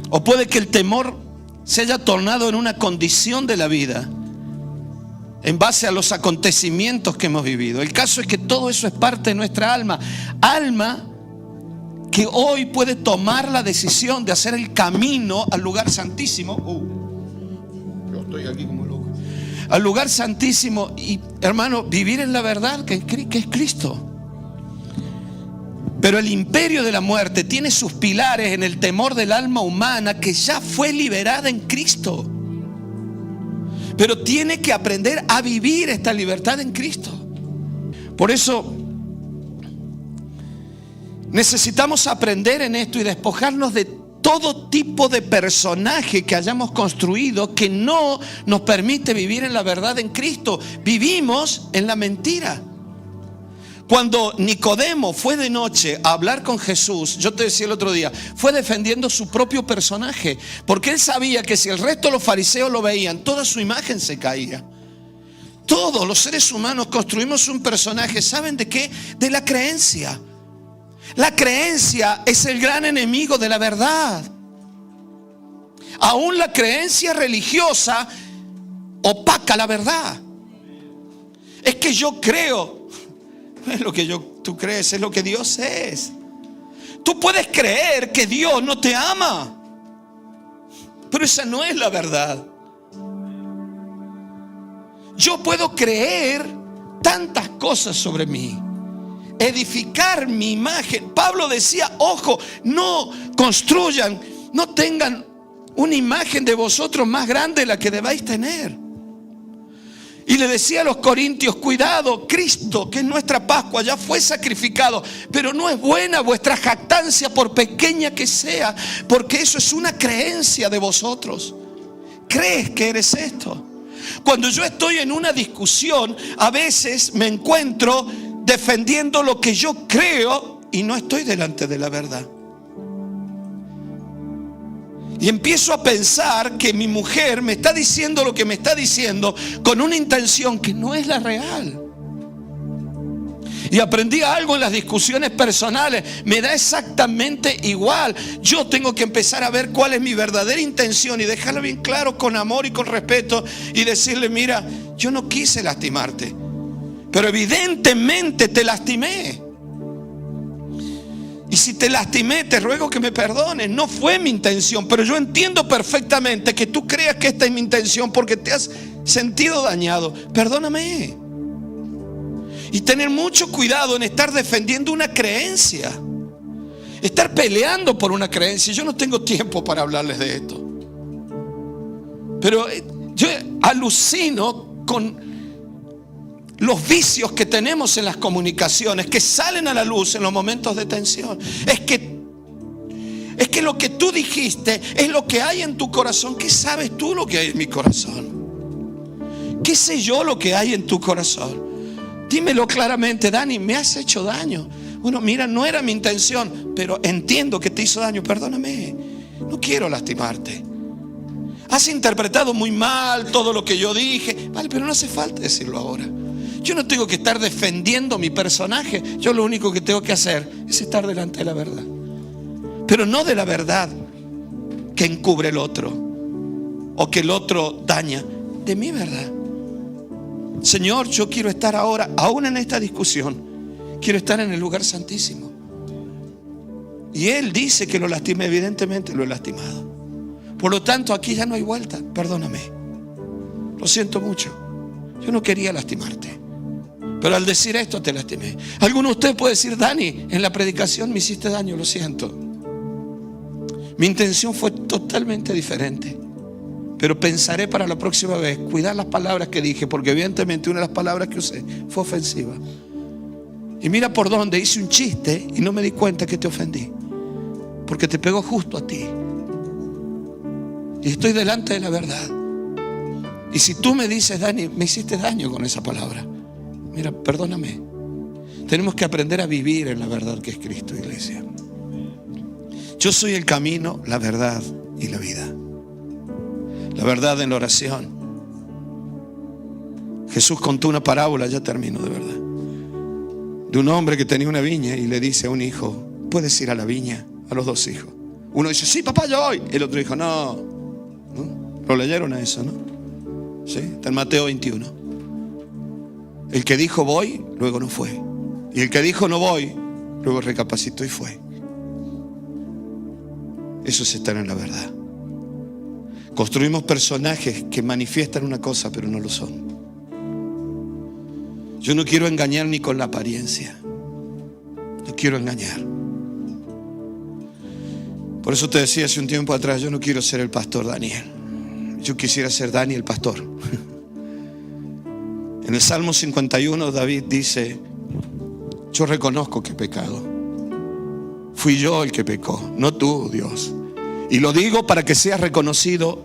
o puede que el temor se haya tornado en una condición de la vida en base a los acontecimientos que hemos vivido. El caso es que todo eso es parte de nuestra alma. Alma que hoy puede tomar la decisión de hacer el camino al lugar santísimo. Yo estoy aquí como loco. Al lugar santísimo y, hermano, vivir en la verdad que es Cristo. Pero el imperio de la muerte tiene sus pilares en el temor del alma humana que ya fue liberada en Cristo. Pero tiene que aprender a vivir esta libertad en Cristo. Por eso necesitamos aprender en esto y despojarnos de todo tipo de personaje que hayamos construido que no nos permite vivir en la verdad en Cristo. Vivimos en la mentira. Cuando Nicodemo fue de noche a hablar con Jesús, yo te decía el otro día, fue defendiendo su propio personaje, porque él sabía que si el resto de los fariseos lo veían, toda su imagen se caía. Todos los seres humanos construimos un personaje, ¿saben de qué? De la creencia. La creencia es el gran enemigo de la verdad. Aún la creencia religiosa opaca la verdad. Es que yo creo. No es lo que tú crees, es lo que Dios es. Tú puedes creer que Dios no te ama, pero esa no es la verdad. Yo puedo creer tantas cosas sobre mí. edificar mi imagen. Pablo decía, ojo, no construyan, no tengan una imagen de vosotros más grande de la que debáis tener. Y le decía a los corintios, cuidado, Cristo, que es nuestra Pascua, ya fue sacrificado, pero no es buena vuestra jactancia por pequeña que sea, porque eso es una creencia de vosotros. ¿Crees que eres esto? Cuando yo estoy en una discusión, a veces me encuentro defendiendo lo que yo creo y no estoy delante de la verdad. Y empiezo a pensar que mi mujer me está diciendo lo que me está diciendo con una intención que no es la real. Y aprendí algo en las discusiones personales. Me da exactamente igual. Yo tengo que empezar a ver cuál es mi verdadera intención y dejarlo bien claro con amor y con respeto. Y decirle, mira, yo no quise lastimarte, pero evidentemente te lastimé. Y si te lastimé, te ruego que me perdones. No fue mi intención, pero yo entiendo perfectamente que tú creas que esta es mi intención porque te has sentido dañado. Perdóname. Y tener mucho cuidado en estar defendiendo una creencia, estar peleando por una creencia. Yo no tengo tiempo para hablarles de esto, pero yo alucino con los vicios que tenemos en las comunicaciones, que salen a la luz en los momentos de tensión. Es que lo que tú dijiste es lo que hay en tu corazón. ¿Qué sabes tú lo que hay en mi corazón? ¿Qué sé yo lo que hay en tu corazón? Dímelo claramente, Dani, me has hecho daño. Bueno, mira, no era mi intención, pero entiendo que te hizo daño. Perdóname, no quiero lastimarte. Has interpretado muy mal todo lo que yo dije. Vale, pero no hace falta decirlo ahora. Yo no tengo que estar defendiendo mi personaje. Yo lo único que tengo que hacer es estar delante de la verdad. Pero no de la verdad que encubre el otro o que el otro daña. De mi verdad. Señor, yo quiero estar ahora, aún en esta discusión, quiero estar en el lugar santísimo. Y Él dice que lo lastimé, evidentemente lo he lastimado. Por lo tanto, aquí ya no hay vuelta. Perdóname. Lo siento mucho. Yo no quería lastimarte, pero al decir esto te lastimé. Alguno de ustedes puede decir, Dani, en la predicación me hiciste daño, lo siento. Mi intención fue totalmente diferente. Pero pensaré para la próxima vez cuidar las palabras que dije, porque evidentemente una de las palabras que usé fue ofensiva. Y mira por dónde hice un chiste y no me di cuenta que te ofendí, porque te pegó justo a ti. Y estoy delante de la verdad. Y si tú me dices, Dani, me hiciste daño con esa palabra, mira, perdóname. Tenemos que aprender a vivir en la verdad que es Cristo, iglesia. Yo soy el camino, la verdad y la vida. La verdad en la oración. Jesús contó una parábola, ya termino de verdad, de un hombre que tenía una viña y le dice a un hijo, ¿puedes ir a la viña? A los dos hijos. Uno dice, sí, papá, yo voy. El otro dijo, no. Lo leyeron a eso, ¿no? ¿Sí? Está en Mateo 21. El que dijo voy, luego no fue. Y el que dijo no voy, luego recapacitó y fue. Eso es estar en la verdad. Construimos personajes que manifiestan una cosa pero no lo son. Yo no quiero engañar ni con la apariencia. No quiero engañar. Por eso te decía hace un tiempo atrás, yo no quiero ser el pastor Daniel. Yo quisiera ser Dani el pastor. En el Salmo 51 David dice, yo reconozco que he pecado. Fui yo el que pecó, no tú, Dios. Y lo digo para que seas reconocido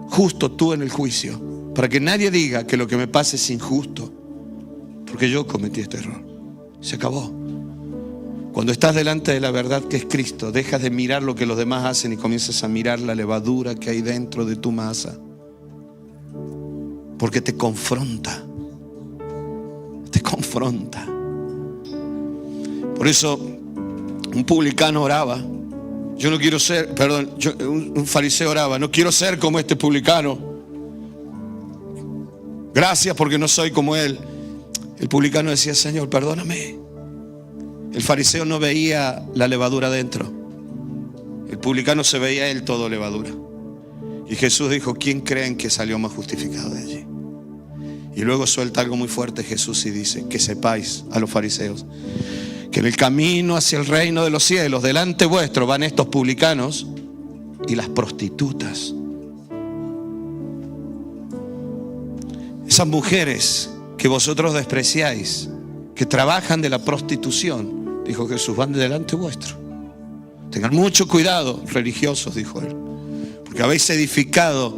justo tú en el juicio, para que nadie diga que lo que me pasa es injusto, porque yo cometí este error. Se acabó. Cuando estás delante de la verdad que es Cristo, dejas de mirar lo que los demás hacen y comienzas a mirar la levadura que hay dentro de tu masa, porque te confronta. Te confronta. Por eso un publicano oraba, yo no quiero ser, un fariseo oraba, no quiero ser como este publicano. Gracias porque no soy como él. El publicano decía, Señor, perdóname. El fariseo no veía la levadura dentro. El publicano se veía él todo levadura. Y Jesús dijo, ¿quién creen que salió más justificado de allí? Y luego suelta algo muy fuerte Jesús y dice, que sepáis a los fariseos que en el camino hacia el reino de los cielos, delante vuestro, van estos publicanos y las prostitutas. Esas mujeres que vosotros despreciáis, que trabajan de la prostitución, dijo Jesús, van de delante vuestro. Tengan mucho cuidado, religiosos, dijo él, porque habéis edificado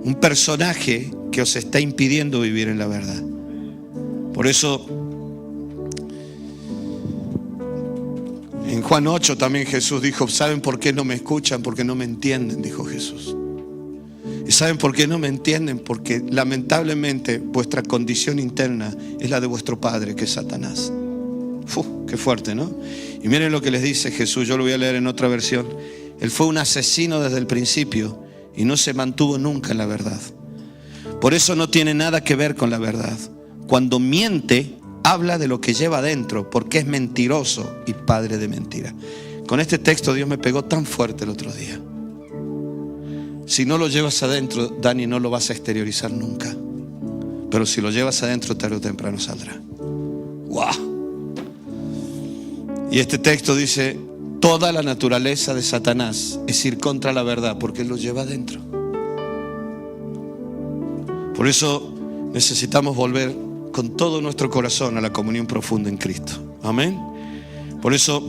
un personaje que os está impidiendo vivir en la verdad. Por eso, en Juan 8 también Jesús dijo, ¿saben por qué no me escuchan? Porque no me entienden, dijo Jesús. ¿Y saben por qué no me entienden? Porque lamentablemente vuestra condición interna es la de vuestro padre, que es Satanás. Qué fuerte, ¿no? Y miren lo que les dice Jesús, yo lo voy a leer en otra versión. Él fue un asesino desde el principio y no se mantuvo nunca en la verdad. Por eso no tiene nada que ver con la verdad. Cuando miente, habla de lo que lleva adentro, porque es mentiroso y padre de mentira. Con este texto Dios me pegó tan fuerte el otro día. Si no lo llevas adentro, Dani, no lo vas a exteriorizar nunca. Pero si lo llevas adentro, tarde o temprano saldrá. ¡Wow! Y este texto dice, toda la naturaleza de Satanás es ir contra la verdad, porque él lo lleva adentro. Por eso necesitamos volver con todo nuestro corazón a la comunión profunda en Cristo. Amén. Por eso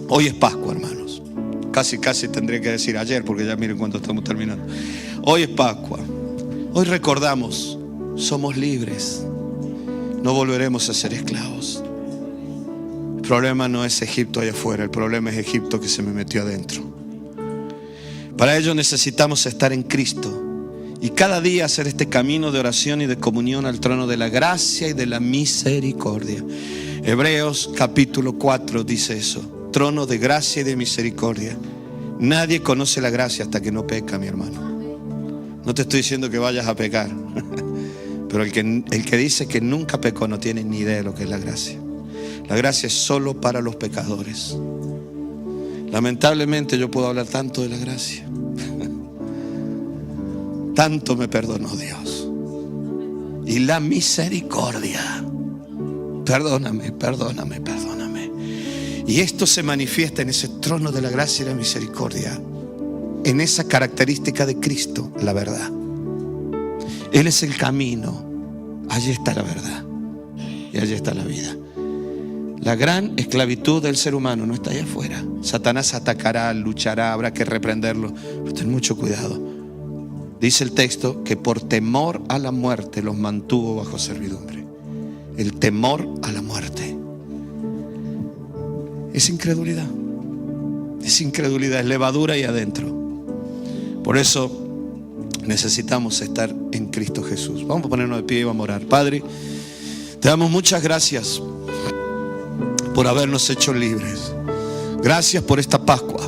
hoy es Pascua, hermanos. Casi tendría que decir ayer, porque ya miren cuánto estamos terminando. Hoy es Pascua. Hoy recordamos, somos libres. No volveremos a ser esclavos. El problema no es Egipto allá afuera, el problema es Egipto que se me metió adentro. Para ello necesitamos estar en Cristo y cada día hacer este camino de oración y de comunión al trono de la gracia y de la misericordia. Hebreos capítulo 4 dice eso, trono de gracia y de misericordia. Nadie conoce la gracia hasta que no peca, mi hermano. No te estoy diciendo que vayas a pecar, pero el que dice que nunca pecó no tiene ni idea de lo que es la gracia. La gracia es solo para los pecadores. Lamentablemente yo puedo hablar tanto de la gracia. Tanto me perdonó Dios. Y la misericordia. Perdóname. Y esto se manifiesta en ese trono de la gracia y la misericordia, en esa característica de Cristo, la verdad. Él es el camino. Allí está la verdad y allí está la vida. La gran esclavitud del ser humano no está allá afuera. Satanás atacará, luchará, habrá que reprenderlo. Pero ten mucho cuidado. Dice el texto que por temor a la muerte los mantuvo bajo servidumbre. El temor a la muerte es incredulidad. Es incredulidad, es levadura ahí adentro. Por eso necesitamos estar en Cristo Jesús. Vamos a ponernos de pie y vamos a orar. Padre, te damos muchas gracias por habernos hecho libres. Gracias por esta Pascua.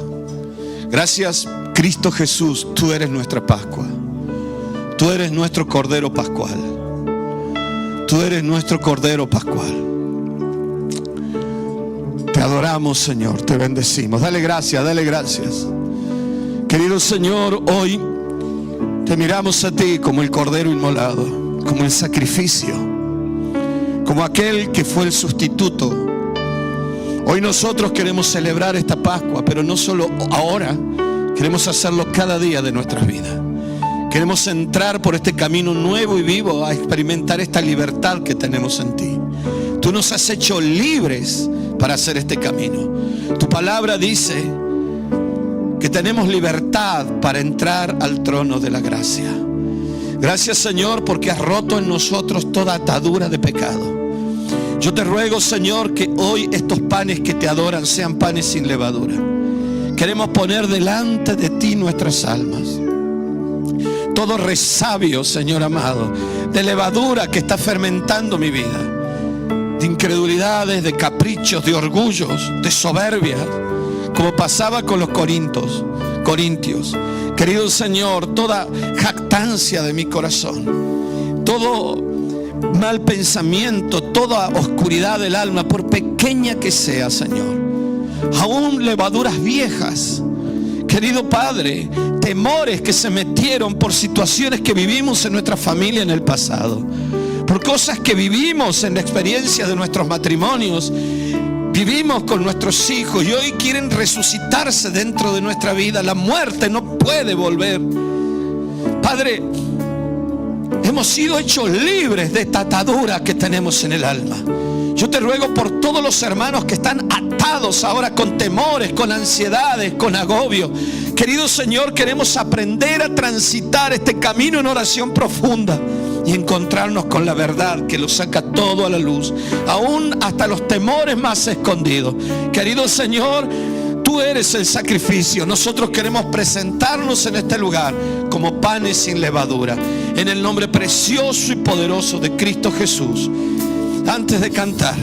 Gracias, Cristo Jesús, tú eres nuestra Pascua. Tú eres nuestro Cordero Pascual. Tú eres nuestro Cordero Pascual. Te adoramos, Señor, te bendecimos. Dale gracias, dale gracias. Querido Señor, hoy te miramos a ti como el Cordero inmolado, como el sacrificio, como aquel que fue el sustituto. Hoy nosotros queremos celebrar esta Pascua, pero no solo ahora, queremos hacerlo cada día de nuestras vidas. Queremos entrar por este camino nuevo y vivo a experimentar esta libertad que tenemos en ti. Tú nos has hecho libres para hacer este camino. Tu palabra dice que tenemos libertad para entrar al trono de la gracia. Gracias, Señor, porque has roto en nosotros toda atadura de pecado. Yo te ruego, Señor, que hoy estos panes que te adoran sean panes sin levadura. Queremos poner delante de ti nuestras almas. Todo resabio, Señor amado, de levadura que está fermentando mi vida, de incredulidades, de caprichos, de orgullos, de soberbia, como pasaba con los corintios. Querido Señor, toda jactancia de mi corazón, todo mal pensamiento, toda oscuridad del alma, por pequeña que sea, Señor, aún levaduras viejas, querido Padre, temores que se metieron por situaciones que vivimos en nuestra familia en el pasado, por cosas que vivimos en la experiencia de nuestros matrimonios, Vivimos con nuestros hijos y hoy quieren resucitarse dentro de nuestra vida. La muerte no puede volver. Padre, hemos sido hechos libres de esta atadura que tenemos en el alma. Yo te ruego por todos los hermanos que están atados ahora con temores, con ansiedades, con agobio. Querido Señor, queremos aprender a transitar este camino en oración profunda y encontrarnos con la verdad que lo saca todo a la luz, aún hasta los temores más escondidos. Querido Señor, tú eres el sacrificio. Nosotros queremos presentarnos en este lugar como panes sin levadura, en el nombre precioso y poderoso de Cristo Jesús. Antes de cantar,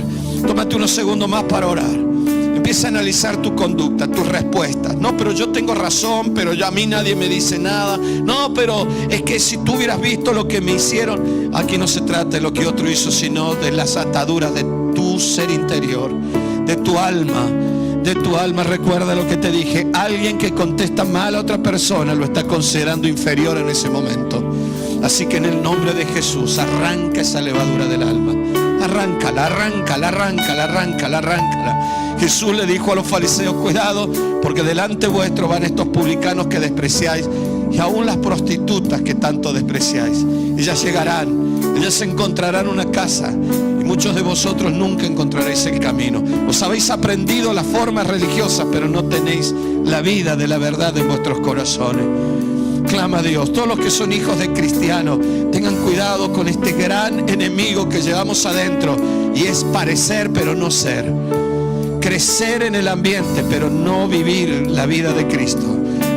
tómate unos segundos más para orar. Empieza a analizar tu conducta, tus respuestas. No, pero yo tengo razón, pero a mí nadie me dice nada. No, pero es que si tú hubieras visto lo que me hicieron. Aquí no se trata de lo que otro hizo, sino de las ataduras de tu ser interior, de tu alma. De tu alma. Recuerda lo que te dije. Alguien que contesta mal a otra persona lo está considerando inferior en ese momento. Así que en el nombre de Jesús, arranca esa levadura del alma. Arráncala, arráncala, arráncala, arráncala, arráncala. Jesús le dijo a los fariseos: cuidado, porque delante vuestro van estos publicanos que despreciáis, y aún las prostitutas que tanto despreciáis. Ellas llegarán, ellas encontrarán una casa, y muchos de vosotros nunca encontraréis el camino. Os habéis aprendido las formas religiosas, pero no tenéis la vida de la verdad en vuestros corazones. Clama a Dios. Todos los que son hijos de cristianos, tengan cuidado con este gran enemigo que llevamos adentro, y es parecer pero no ser, crecer en el ambiente pero no vivir la vida de Cristo.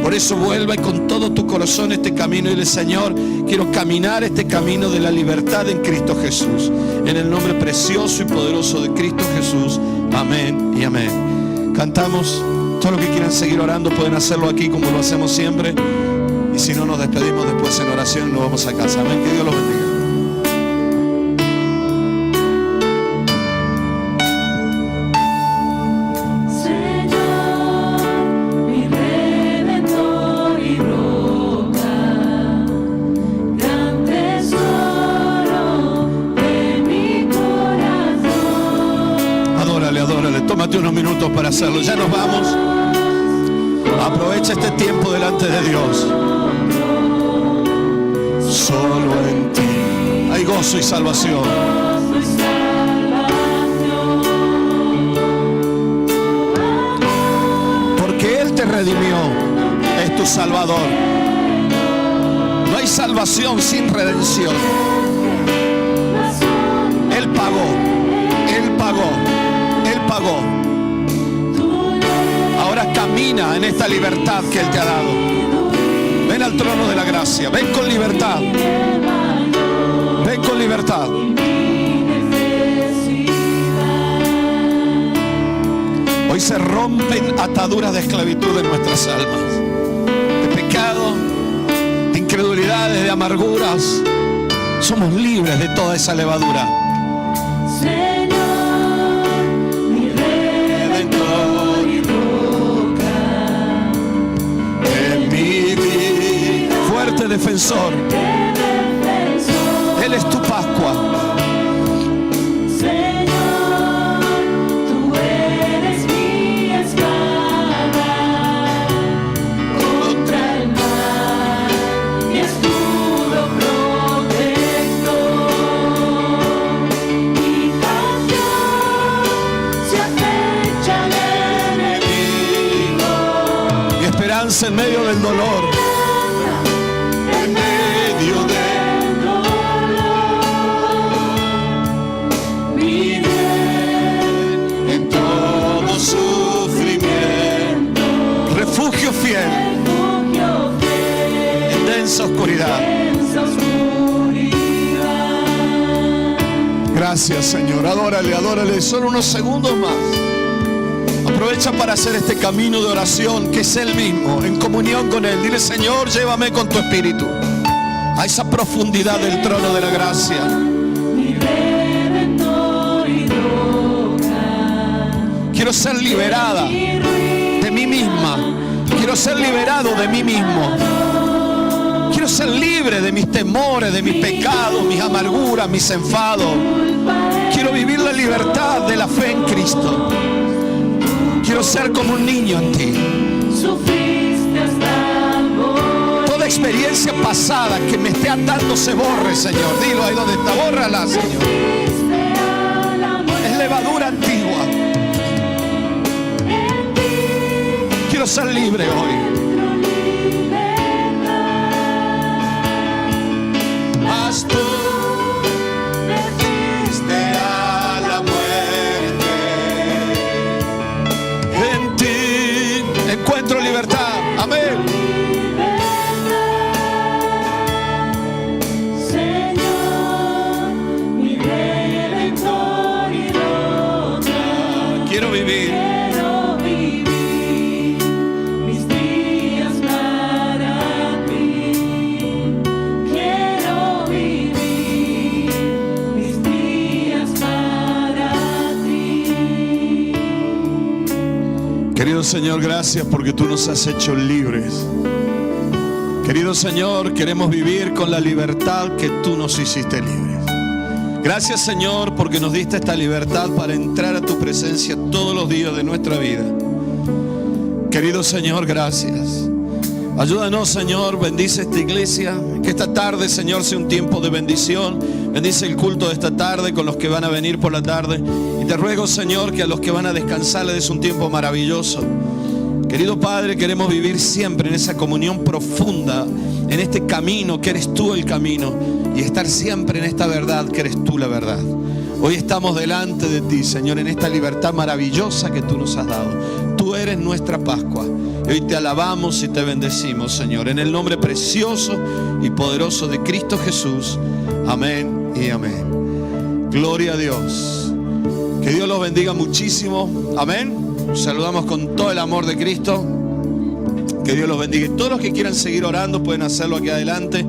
Por eso vuelva con todo tu corazón este camino y dile: Señor, quiero caminar este camino de la libertad en Cristo Jesús, en el nombre precioso y poderoso de Cristo Jesús. Amén y amén. Cantamos. Todos los que quieran seguir orando pueden hacerlo aquí como lo hacemos siempre. Y si no, nos despedimos después en oración y nos vamos a casa. Amén. Que Dios los bendiga. Tómate unos minutos para hacerlo. Ya nos vamos. Aprovecha este tiempo delante de Dios. Solo en ti hay gozo y salvación. Porque Él te redimió, es tu Salvador. No hay salvación sin redención. Él pagó, Él pagó, Él pagó. Ahora camina en esta libertad que Él te ha dado. Ven al trono de la gracia. Ven con libertad. Ven con libertad. Hoy se rompen ataduras de esclavitud en nuestras almas, de pecado, de incredulidades, de amarguras. Somos libres de toda esa levadura. Defensor, Él es tu Pascua. Señor, tú eres mi espada contra el mal, mi escudo protector. Mi canción se acecha al enemigo. Mi esperanza en medio del dolor. Fiel en densa oscuridad. Gracias, Señor. Adórale, adórale. Solo unos segundos más. Aprovecha para hacer este camino de oración que es Él mismo, en comunión con Él. Dile: Señor, llévame con tu espíritu a esa profundidad del trono de la gracia. Quiero ser liberada de mí misma. Quiero ser liberado de mí mismo. Quiero ser libre de mis temores, de mis pecados, mis amarguras, mis enfados. Quiero Quiero vivir la libertad de la fe en Cristo. Quiero ser como un niño en ti. Sufriste hasta morir. Toda experiencia pasada que me esté atando se borre, Señor. Dilo ahí donde está, bórrala, Señor. Fuiste a la muerte. Es levadura antigua. En ti Quiero ser libre hoy. encuentro libertad. Mas tú Fuiste a la muerte. en ti encuentro libertad. Amén. Señor, mi redentor y roca, Quiero vivir. quiero vivir mis días para ti. Quiero vivir mis días para ti. Querido Señor, gracias porque tú nos has hecho libres. Querido Señor, queremos vivir con la libertad que tú nos hiciste libres. Gracias, Señor, porque nos diste esta libertad para entrar a tu presencia todos los días de nuestra vida. Querido Señor, gracias. Ayúdanos, Señor, bendice esta iglesia. Que esta tarde, Señor, sea un tiempo de bendición. Bendice el culto de esta tarde con los que van a venir por la tarde. Y te ruego, Señor, que a los que van a descansar les des un tiempo maravilloso. Querido Padre, queremos vivir siempre en esa comunión profunda, en este camino que eres tú el camino, y estar siempre en esta verdad que eres tú la verdad. Hoy estamos delante de ti, Señor, en esta libertad maravillosa que tú nos has dado. Tú eres nuestra Pascua. Y hoy te alabamos y te bendecimos, Señor, en el nombre precioso y poderoso de Cristo Jesús. Amén y amén. Gloria a Dios. Que Dios los bendiga muchísimo. Amén. Saludamos con todo el amor de Cristo. Que Dios los bendiga. Y todos los que quieran seguir orando pueden hacerlo aquí adelante.